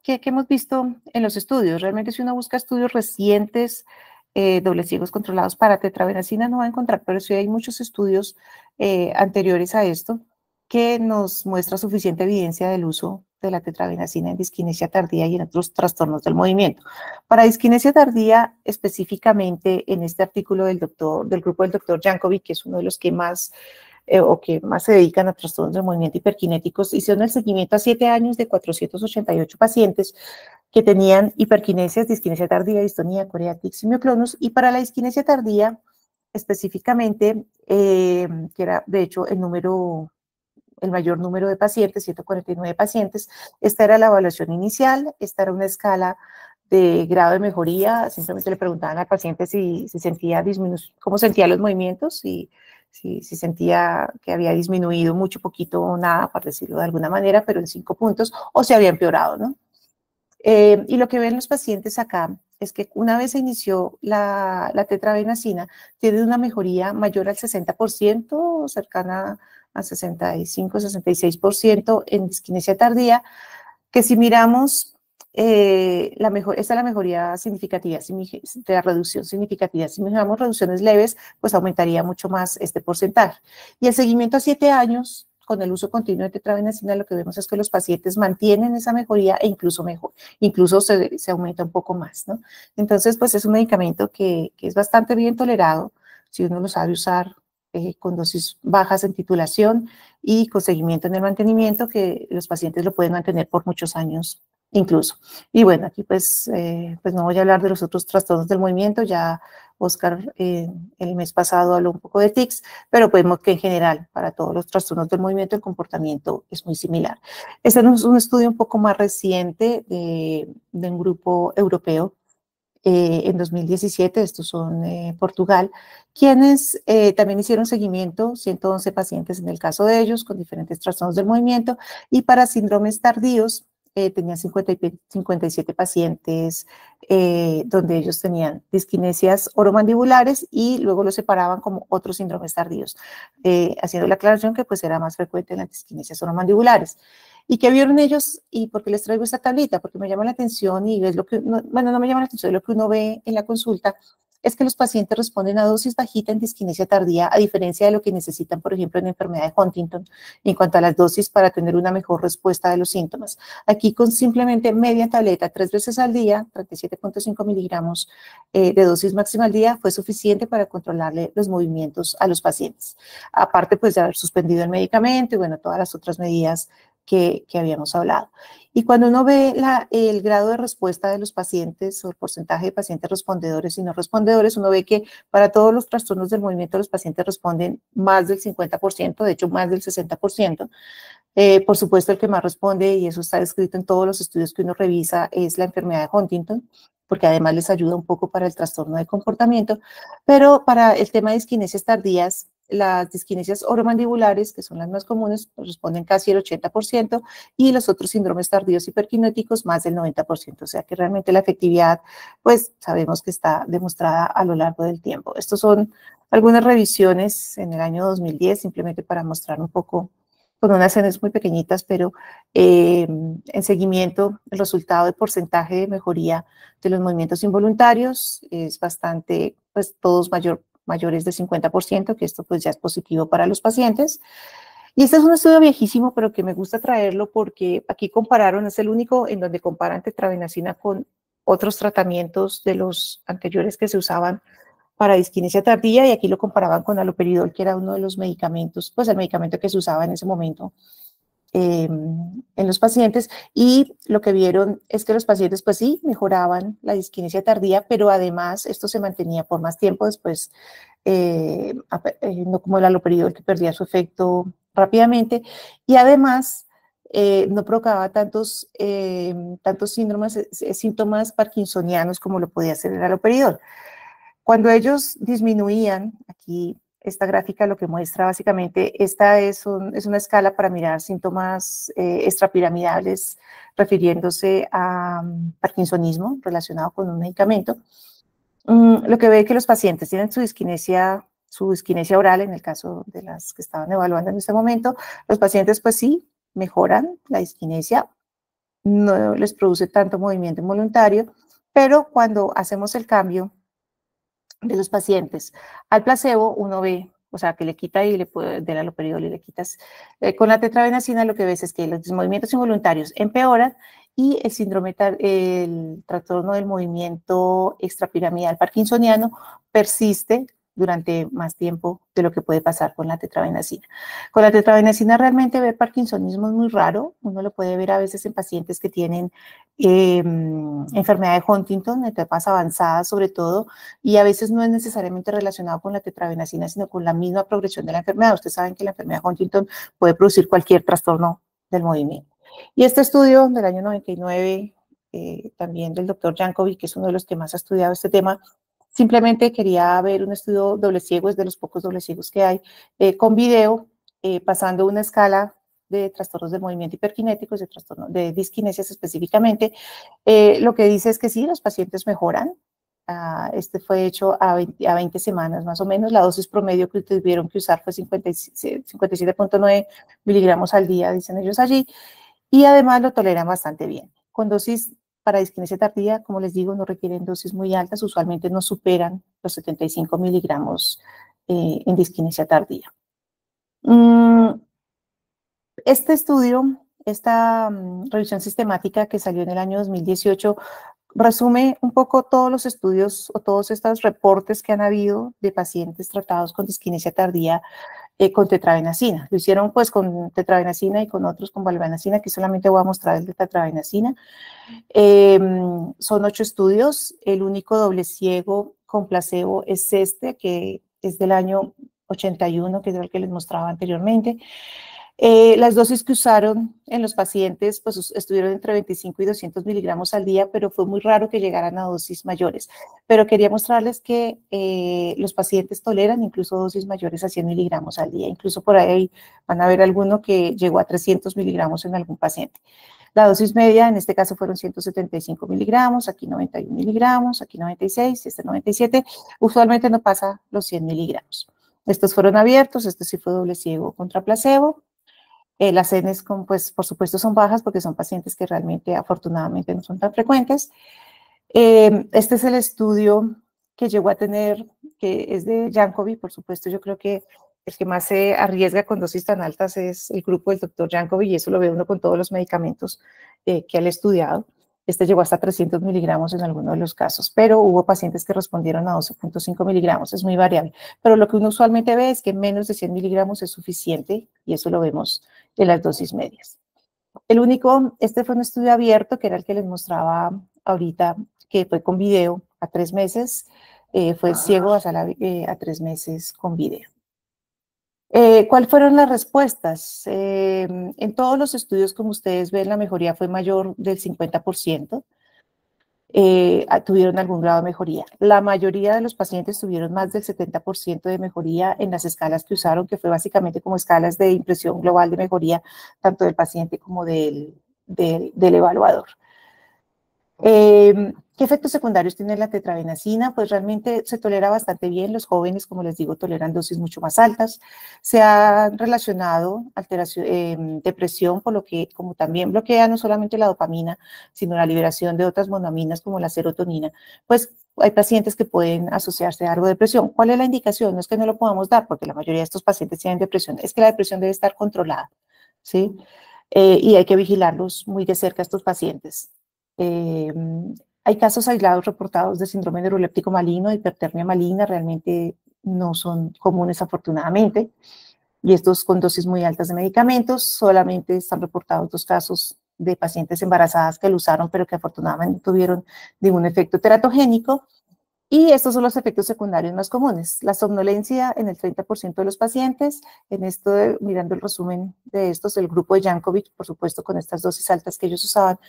[SPEAKER 1] Que hemos visto en los estudios. Realmente si uno busca estudios recientes, dobles ciegos controlados para tetrabenazina no va a encontrar, pero sí hay muchos estudios anteriores a esto que nos muestra suficiente evidencia del uso de la tetrabenazina en disquinesia tardía y en otros trastornos del movimiento. Para disquinesia tardía, específicamente en este artículo del grupo del doctor Jankovic, que es uno de los que más o que más se dedican a trastornos del movimiento hiperkinéticos, hicieron el seguimiento a 7 años de 488 pacientes que tenían hiperkinesias, disquinesia tardía, distonía, corea, tics y mioclonus, y para la disquinesia tardía, específicamente, que era de hecho el mayor número de pacientes, 149 pacientes. Esta era la evaluación inicial, esta era una escala de grado de mejoría, simplemente le preguntaban al paciente si sentía cómo sentía los movimientos, si sentía que había disminuido mucho, poquito o nada, por decirlo de alguna manera, pero en 5 puntos, o se había empeorado, ¿no? Y lo que ven los pacientes acá es que una vez se inició la tetrabenazina, tiene una mejoría mayor al 60%, cercana a 65-66% en disquinesia tardía, que si miramos, esta es la mejoría significativa, de la reducción significativa. Si miramos reducciones leves, pues aumentaría mucho más este porcentaje. Y el seguimiento a 7 años, con el uso continuo de tetrabenazina, lo que vemos es que los pacientes mantienen esa mejoría e incluso se aumenta un poco más, ¿no? Entonces, pues es un medicamento que es bastante bien tolerado si uno lo sabe usar con dosis bajas en titulación y con seguimiento en el mantenimiento, que los pacientes lo pueden mantener por muchos años incluso. Y bueno, aquí pues no voy a hablar de los otros trastornos del movimiento, ya Oscar el mes pasado habló un poco de tics, pero vemos que en general para todos los trastornos del movimiento el comportamiento es muy similar. Este es un estudio un poco más reciente de un grupo europeo en 2017, estos son Portugal, quienes también hicieron seguimiento, 111 pacientes en el caso de ellos, con diferentes trastornos del movimiento, y para síndromes tardíos tenían 57 pacientes donde ellos tenían disquinesias oromandibulares y luego los separaban como otros síndromes tardíos, haciendo la aclaración que pues era más frecuente en las disquinesias oromandibulares. ¿Y qué vieron ellos? ¿Y por qué les traigo esta tablita? Porque me llama la atención y es lo que, no me llama la atención, lo que uno ve en la consulta es que los pacientes responden a dosis bajita en disquinesia tardía, a diferencia de lo que necesitan, por ejemplo, en enfermedad de Huntington, en cuanto a las dosis para tener una mejor respuesta de los síntomas. Aquí con simplemente media tableta, 3 veces al día, 37.5 miligramos de dosis máxima al día, fue suficiente para controlarle los movimientos a los pacientes. Aparte, pues, de haber suspendido el medicamento y, bueno, todas las otras medidas que habíamos hablado. Y cuando uno ve el grado de respuesta de los pacientes o el porcentaje de pacientes respondedores y no respondedores, uno ve que para todos los trastornos del movimiento los pacientes responden más del 50%, de hecho más del 60%. Por supuesto, el que más responde, y eso está descrito en todos los estudios que uno revisa, es la enfermedad de Huntington, porque además les ayuda un poco para el trastorno de comportamiento, pero para el tema de disquinesias tardías, las disquinesias oromandibulares, que son las más comunes, responden casi el 80%, y los otros síndromes tardíos hiperkinéticos más del 90%, o sea que realmente la efectividad, pues sabemos que está demostrada a lo largo del tiempo. Estos son algunas revisiones en el año 2010, simplemente para mostrar un poco, con unas escenas muy pequeñitas, pero en seguimiento, el resultado de porcentaje de mejoría de los movimientos involuntarios es bastante, pues todos mayores de 50%, que esto pues ya es positivo para los pacientes. Y este es un estudio viejísimo, pero que me gusta traerlo porque aquí compararon, es el único en donde comparan tetrabenazina con otros tratamientos de los anteriores que se usaban para disquinesia tardía, y aquí lo comparaban con aloperidol, que era uno de los medicamentos, pues el medicamento que se usaba en ese momento en los pacientes, y lo que vieron es que los pacientes pues sí mejoraban la disquinesia tardía, pero además esto se mantenía por más tiempo después, no como el aloperidol que perdía su efecto rápidamente, y además no provocaba tantos síntomas parkinsonianos como lo podía hacer el aloperidol. Cuando ellos disminuían, aquí esta gráfica lo que muestra básicamente, esta es una escala para mirar síntomas extrapiramidales refiriéndose a parkinsonismo relacionado con un medicamento. Lo que ve es que los pacientes tienen su disquinesia oral, en el caso de las que estaban evaluando en este momento, los pacientes pues sí mejoran la disquinesia, no les produce tanto movimiento involuntario, pero cuando hacemos el cambio de los pacientes al placebo, uno ve, o sea, que le quita y le puede del aloperidol y le quitas. Con la tetrabenazina lo que ves es que los movimientos involuntarios empeoran y el trastorno del movimiento extrapiramidal parkinsoniano persiste durante más tiempo de lo que puede pasar con la tetrabenazina. Con la tetrabenazina realmente ver parkinsonismo es muy raro. Uno lo puede ver a veces en pacientes que tienen enfermedad de Huntington, etapas avanzadas sobre todo, y a veces no es necesariamente relacionado con la tetrabenazina, sino con la misma progresión de la enfermedad. Ustedes saben que la enfermedad de Huntington puede producir cualquier trastorno del movimiento. Y este estudio del año 99, también del doctor Jankovic, que es uno de los que más ha estudiado este tema, simplemente quería ver un estudio doble ciego, es de los pocos doble ciegos que hay, con video, pasando una escala de trastornos del movimiento hiperkinéticos, de trastornos de diskinesias específicamente. Lo que dice es que sí, los pacientes mejoran. Este fue hecho a 20 semanas más o menos. La dosis promedio que tuvieron que usar fue 57.9 miligramos al día, dicen ellos allí, y además lo toleran bastante bien. Con dosis para disquinesia tardía, como les digo, no requieren dosis muy altas, usualmente no superan los 75 miligramos en disquinesia tardía. Este estudio, esta revisión sistemática que salió en el año 2018, resume un poco todos los estudios o todos estos reportes que han habido de pacientes tratados con disquinesia tardía con tetrabenazina. Lo hicieron pues con tetrabenazina y con otros con valbenazina, que solamente voy a mostrar el de tetrabenazina. Son 8 estudios. El único doble ciego con placebo es este, que es del año 81, que es el que les mostraba anteriormente. Las dosis que usaron en los pacientes pues estuvieron entre 25 y 200 miligramos al día, pero fue muy raro que llegaran a dosis mayores. Pero quería mostrarles que los pacientes toleran incluso dosis mayores a 100 miligramos al día. Incluso por ahí van a ver alguno que llegó a 300 miligramos en algún paciente. La dosis media en este caso fueron 175 miligramos, aquí 91 miligramos, aquí 96, este 97. Usualmente no pasa los 100 miligramos. Estos fueron abiertos, este sí fue doble ciego contra placebo. Las Ns, pues, por supuesto, son bajas porque son pacientes que realmente, afortunadamente, no son tan frecuentes. Este es el estudio que llegó a tener, que es de Jankovic, por supuesto. Yo creo que el que más se arriesga con dosis tan altas es el grupo del doctor Jankovic, y eso lo ve uno con todos los medicamentos que él ha estudiado. Este llegó hasta 300 miligramos en algunos de los casos, pero hubo pacientes que respondieron a 12.5 miligramos, es muy variable. Pero lo que uno usualmente ve es que menos de 100 miligramos es suficiente, y eso lo vemos en las dosis medias. Este fue un estudio abierto, que era el que les mostraba ahorita, que fue con video a 3 meses, fue ciego a 3 meses con video. ¿Cuáles fueron las respuestas? En todos los estudios, como ustedes ven, la mejoría fue mayor del 50%. Tuvieron algún grado de mejoría. La mayoría de los pacientes tuvieron más del 70% de mejoría en las escalas que usaron, que fue básicamente como escalas de impresión global de mejoría, tanto del paciente como del evaluador. ¿Qué efectos secundarios tiene la tetrabenazina? Pues realmente se tolera bastante bien. Los jóvenes, como les digo, toleran dosis mucho más altas. Se ha relacionado depresión, por lo que como también bloquea no solamente la dopamina, sino la liberación de otras monoaminas como la serotonina, pues hay pacientes que pueden asociarse a algo de depresión. ¿Cuál es la indicación? No es que no lo podamos dar, porque la mayoría de estos pacientes tienen depresión, es que la depresión debe estar controlada, ¿sí? Y hay que vigilarlos muy de cerca a estos pacientes. Hay casos aislados reportados de síndrome neuroléptico maligno, de hipertermia maligna, realmente no son comunes afortunadamente, y estos con dosis muy altas de medicamentos. Solamente están reportados 2 casos de pacientes embarazadas que lo usaron, pero que afortunadamente no tuvieron ningún efecto teratogénico. Y estos son los efectos secundarios más comunes. La somnolencia en el 30% de los pacientes. En esto, mirando el resumen de estos, el grupo de Jankovic, por supuesto, con estas dosis altas que ellos usaban,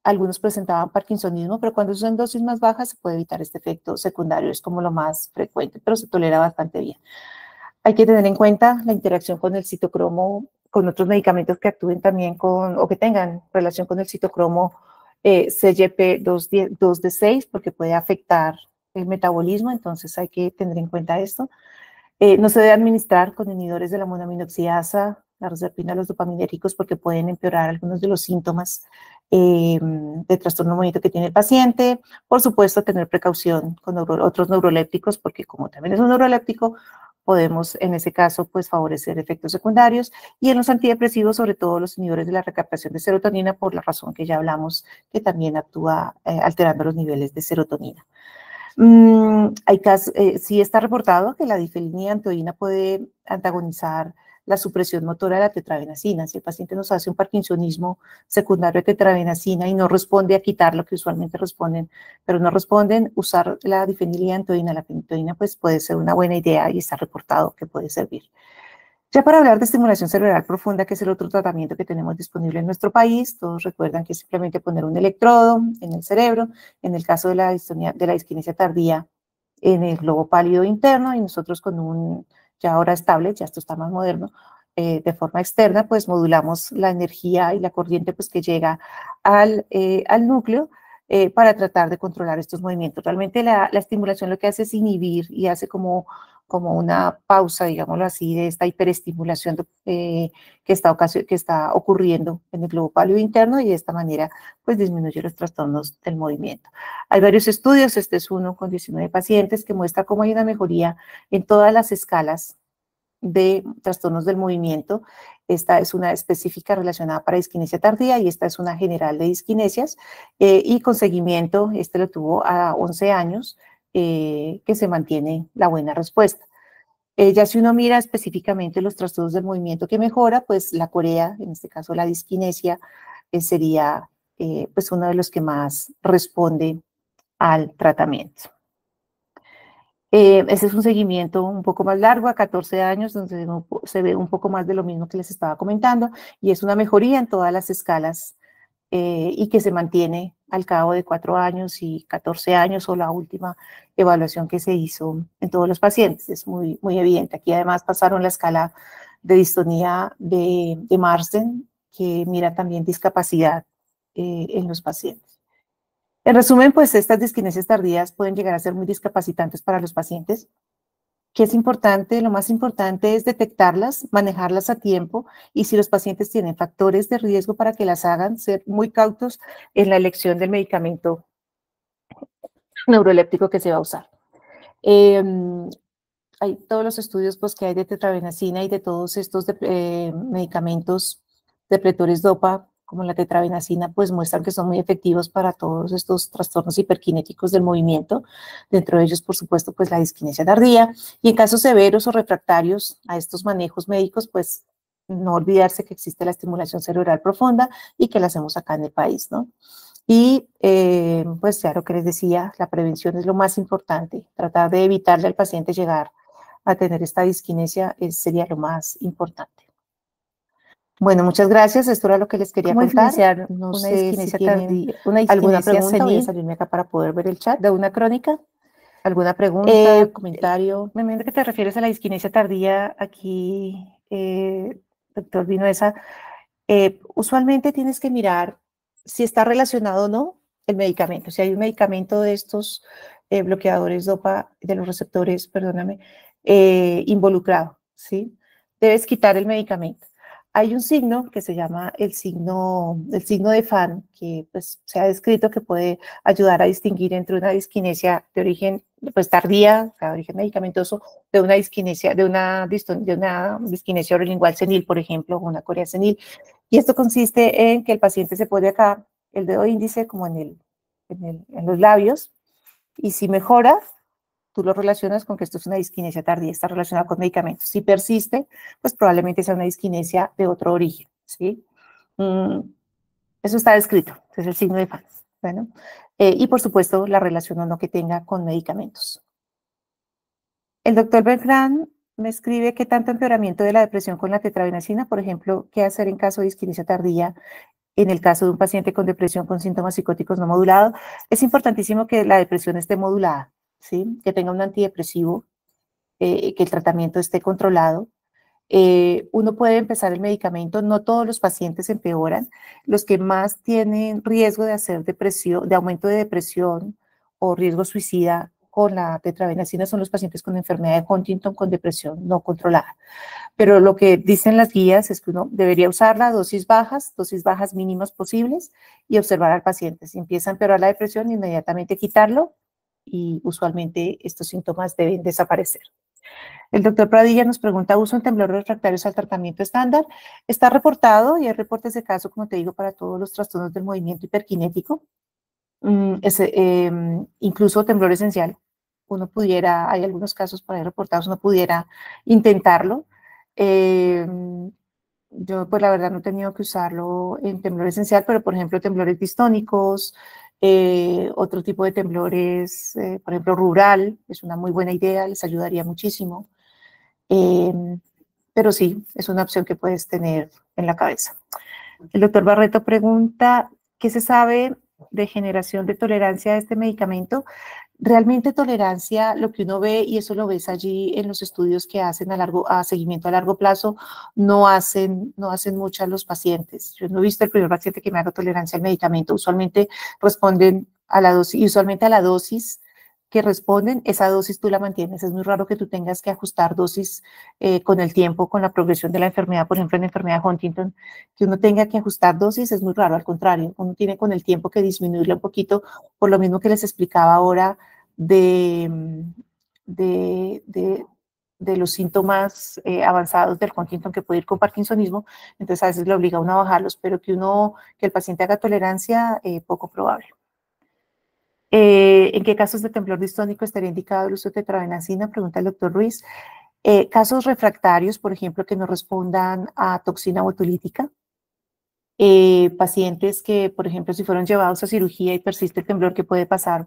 [SPEAKER 1] algunos presentaban parkinsonismo, pero cuando usan dosis más bajas se puede evitar este efecto secundario, es como lo más frecuente, pero se tolera bastante bien. Hay que tener en cuenta la interacción con el citocromo, con otros medicamentos que actúen también o que tengan relación con el citocromo CYP2D6, porque puede afectar el metabolismo, entonces hay que tener en cuenta esto. No se debe administrar con inhibidores de la monoaminoxidasa, la reserpina, los dopaminérgicos, porque pueden empeorar algunos de los síntomas de trastorno movimiento que tiene el paciente. Por supuesto, tener precaución con otros neurolépticos, porque como también es un neuroléptico, podemos en ese caso pues favorecer efectos secundarios. Y en los antidepresivos, sobre todo los inhibidores de la recaptación de serotonina, por la razón que ya hablamos, que también actúa alterando los niveles de serotonina. Sí está reportado que la difeniliantoína puede antagonizar la supresión motora de la tetrabenazina. Si el paciente nos hace un parkinsonismo secundario de tetrabenazina y no responde a quitar lo que usualmente responden, pero no responden, usar la difeniliantoína, la fenitoína, pues puede ser una buena idea y está reportado que puede servir. Ya para hablar de estimulación cerebral profunda, que es el otro tratamiento que tenemos disponible en nuestro país, todos recuerdan que es simplemente poner un electrodo en el cerebro, en el caso de la disquinesia tardía, en el globo pálido interno, y nosotros con un, ya ahora estable, ya esto está más moderno, de forma externa, pues modulamos la energía y la corriente pues, que llega al núcleo para tratar de controlar estos movimientos. Realmente la estimulación lo que hace es inhibir y hace como una pausa, digámoslo así, de esta hiperestimulación que está ocurriendo en el globo pálido interno y de esta manera pues disminuye los trastornos del movimiento. Hay varios estudios, este es uno con 19 pacientes que muestra cómo hay una mejoría en todas las escalas de trastornos del movimiento. Esta es una específica relacionada para disquinesia tardía y esta es una general de disquinesias y con seguimiento, este lo tuvo a 11 años, que se mantiene la buena respuesta. Ya si uno mira específicamente los trastornos del movimiento que mejora, pues la corea, en este caso la disquinesia, sería pues uno de los que más responde al tratamiento. Ese es un seguimiento un poco más largo, a 14 años, donde se ve un poco más de lo mismo que les estaba comentando, y es una mejoría en todas las escalas y que se mantiene al cabo de 4 años y 14 años o la última evaluación que se hizo en todos los pacientes. Es muy, muy evidente. Aquí además pasaron la escala de distonía de Marsden, que mira también discapacidad en los pacientes. En resumen, pues estas disquinesias tardías pueden llegar a ser muy discapacitantes para los pacientes. ¿Qué es importante? Lo más importante es detectarlas, manejarlas a tiempo y si los pacientes tienen factores de riesgo para que las hagan, ser muy cautos en la elección del medicamento neuroléptico que se va a usar. Hay todos los estudios pues, que hay de tetrabenazina y de todos estos medicamentos depletores DOPA, como la tetrabenazina, pues muestran que son muy efectivos para todos estos trastornos hiperkinéticos del movimiento. Dentro de ellos, por supuesto, pues la disquinesia tardía. Y en casos severos o refractarios a estos manejos médicos, pues no olvidarse que existe la estimulación cerebral profunda y que la hacemos acá en el país, ¿no? Y pues ya lo que les decía, la prevención es lo más importante, tratar de evitarle al paciente llegar a tener esta disquinesia sería lo más importante. Bueno, muchas gracias. Esto era lo que les quería contar. No
[SPEAKER 2] una
[SPEAKER 1] sé si
[SPEAKER 2] disquinesia
[SPEAKER 1] tienen
[SPEAKER 2] tardía, una
[SPEAKER 1] alguna
[SPEAKER 2] disquinesia
[SPEAKER 1] pregunta. Voy a
[SPEAKER 2] senil
[SPEAKER 1] salirme acá para poder ver el chat.
[SPEAKER 2] de una crónica?
[SPEAKER 1] ¿Alguna pregunta,
[SPEAKER 2] Eh,
[SPEAKER 1] comentario?
[SPEAKER 2] Me imagino que te refieres a la disquinesia tardía aquí, doctor Vinuesa. Usualmente tienes que mirar si está relacionado o no el medicamento. Si hay un medicamento de estos bloqueadores DOPA, de los receptores, perdóname, involucrado, ¿sí? Debes quitar el medicamento. Hay un signo que se llama el signo de Fan, que pues, se ha descrito que puede ayudar a distinguir entre una disquinesia de origen pues, tardía, o sea, de origen medicamentoso, de una disquinesia, de una disquinesia orolingual senil, por ejemplo, o una corea senil. Y esto consiste en que el paciente se pone acá el dedo índice como en los labios, y si mejora, tú lo relacionas con que esto es una disquinesia tardía, está relacionada con medicamentos. Si persiste, pues probablemente sea una disquinesia de otro origen, ¿sí? Eso está descrito, es el signo de Fan. Bueno, y por supuesto, la relación o no que tenga con medicamentos. El doctor Beltrán me escribe que tanto empeoramiento de la depresión con la tetrabenazina, por ejemplo, qué hacer en caso de disquinesia tardía en el caso de un paciente con depresión con síntomas psicóticos no modulados. Es importantísimo que la depresión esté modulada, ¿sí? Que tenga un antidepresivo, que el tratamiento esté controlado. Uno puede empezar el medicamento, no todos los pacientes empeoran. Los que más tienen riesgo de hacer depresión, de aumento de depresión o riesgo suicida con la tetrabenazina son los pacientes con enfermedad de Huntington con depresión no controlada. Pero lo que dicen las guías es que uno debería usarla a dosis bajas mínimas posibles y observar al paciente. Si empieza a empeorar la depresión, inmediatamente quitarlo y usualmente estos síntomas deben desaparecer. El doctor Pradilla nos pregunta, ¿uso en temblores refractarios al tratamiento estándar? Está reportado y hay reportes de caso, como te digo, para todos los trastornos del movimiento hiperkinético, incluso temblor esencial,
[SPEAKER 1] uno pudiera, hay algunos casos por ahí reportados, uno pudiera intentarlo. Yo, pues la verdad, no he tenido que usarlo en temblor esencial, pero por ejemplo, temblores distónicos, otro tipo de temblores, por ejemplo, rural, es una muy buena idea, les ayudaría muchísimo. Pero sí, es una opción que puedes tener en la cabeza. El doctor Barreto pregunta, ¿qué se sabe de generación de tolerancia a este medicamento? Realmente tolerancia, lo que uno ve, y eso lo ves allí en los estudios que hacen a seguimiento a largo plazo, no hacen mucho a los pacientes. Yo no he visto el primer paciente que me haga tolerancia al medicamento. Usualmente responden a la dosis, y usualmente a la dosis que responden, esa dosis tú la mantienes. Es muy raro que tú tengas que ajustar dosis con el tiempo, con la progresión de la enfermedad, por ejemplo, en la enfermedad de Huntington, que uno tenga que ajustar dosis, es muy raro, al contrario, uno tiene con el tiempo que disminuirle un poquito, por lo mismo que les explicaba ahora de, de, de, de los síntomas avanzados del Huntington que puede ir con Parkinsonismo, entonces a veces le obliga a uno a bajarlos, pero que el paciente haga tolerancia, poco probable. ¿En qué casos de temblor distónico estaría indicado el uso de tetrabenazina? Pregunta el doctor Ruiz. Casos refractarios, por ejemplo, que no respondan a toxina botulítica. Pacientes que, por ejemplo, si fueron llevados a cirugía y persiste el temblor que puede pasar,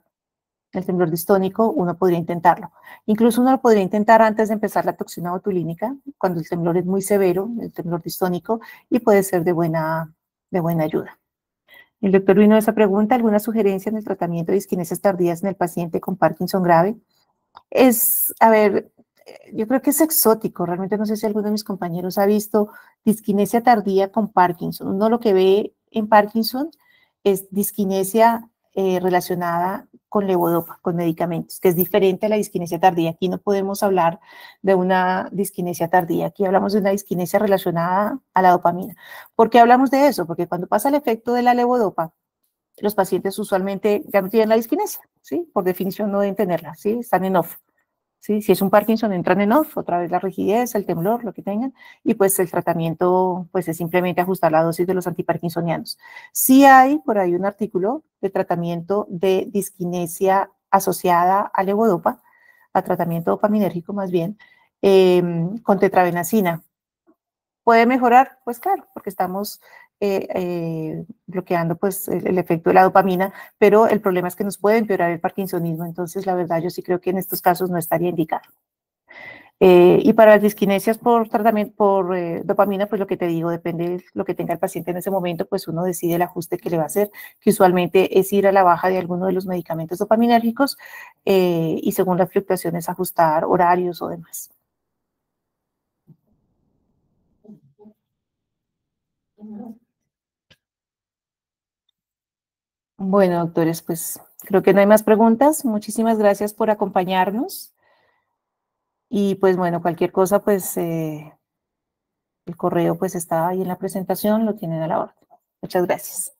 [SPEAKER 1] el temblor distónico, uno podría intentarlo. Incluso uno lo podría intentar antes de empezar la toxina botulínica, cuando el temblor es muy severo, el temblor distónico, y puede ser de buena ayuda. El doctor vino a esa pregunta, ¿alguna sugerencia en el tratamiento de disquinesias tardías en el paciente con Parkinson grave? A ver, yo creo que es exótico, realmente no sé si alguno de mis compañeros ha visto disquinesia tardía con Parkinson. Uno lo que ve en Parkinson es disquinesia relacionada con levodopa, con medicamentos, que es diferente a la disquinesia tardía. Aquí no podemos hablar de una disquinesia tardía, aquí hablamos de una disquinesia relacionada a la dopamina. ¿Por qué hablamos de eso? Porque cuando pasa el efecto de la levodopa, los pacientes usualmente ya no tienen la disquinesia, ¿sí? Por definición no deben tenerla, ¿sí? Están en off. ¿Sí? Si es un Parkinson, entran en off, otra vez la rigidez, el temblor, lo que tengan, y pues el tratamiento pues es simplemente ajustar la dosis de los antiparkinsonianos. Sí hay por ahí un artículo de tratamiento de disquinesia asociada a levodopa, a tratamiento dopaminérgico más bien, con tetrabenazina. ¿Puede mejorar? Pues claro, porque estamos bloqueando pues el efecto de la dopamina, pero el problema es que nos puede empeorar el parkinsonismo, entonces la verdad yo sí creo que en estos casos no estaría indicado. Y para las disquinesias por tratamiento por dopamina, pues lo que te digo, depende de lo que tenga el paciente en ese momento, pues uno decide el ajuste que le va a hacer, que usualmente es ir a la baja de alguno de los medicamentos dopaminérgicos y según las fluctuaciones ajustar horarios o demás. Bueno, doctores, pues creo que no hay más preguntas. Muchísimas gracias por acompañarnos. Y pues bueno, cualquier cosa, pues el correo pues está ahí en la presentación, lo tienen a la orden. Muchas gracias.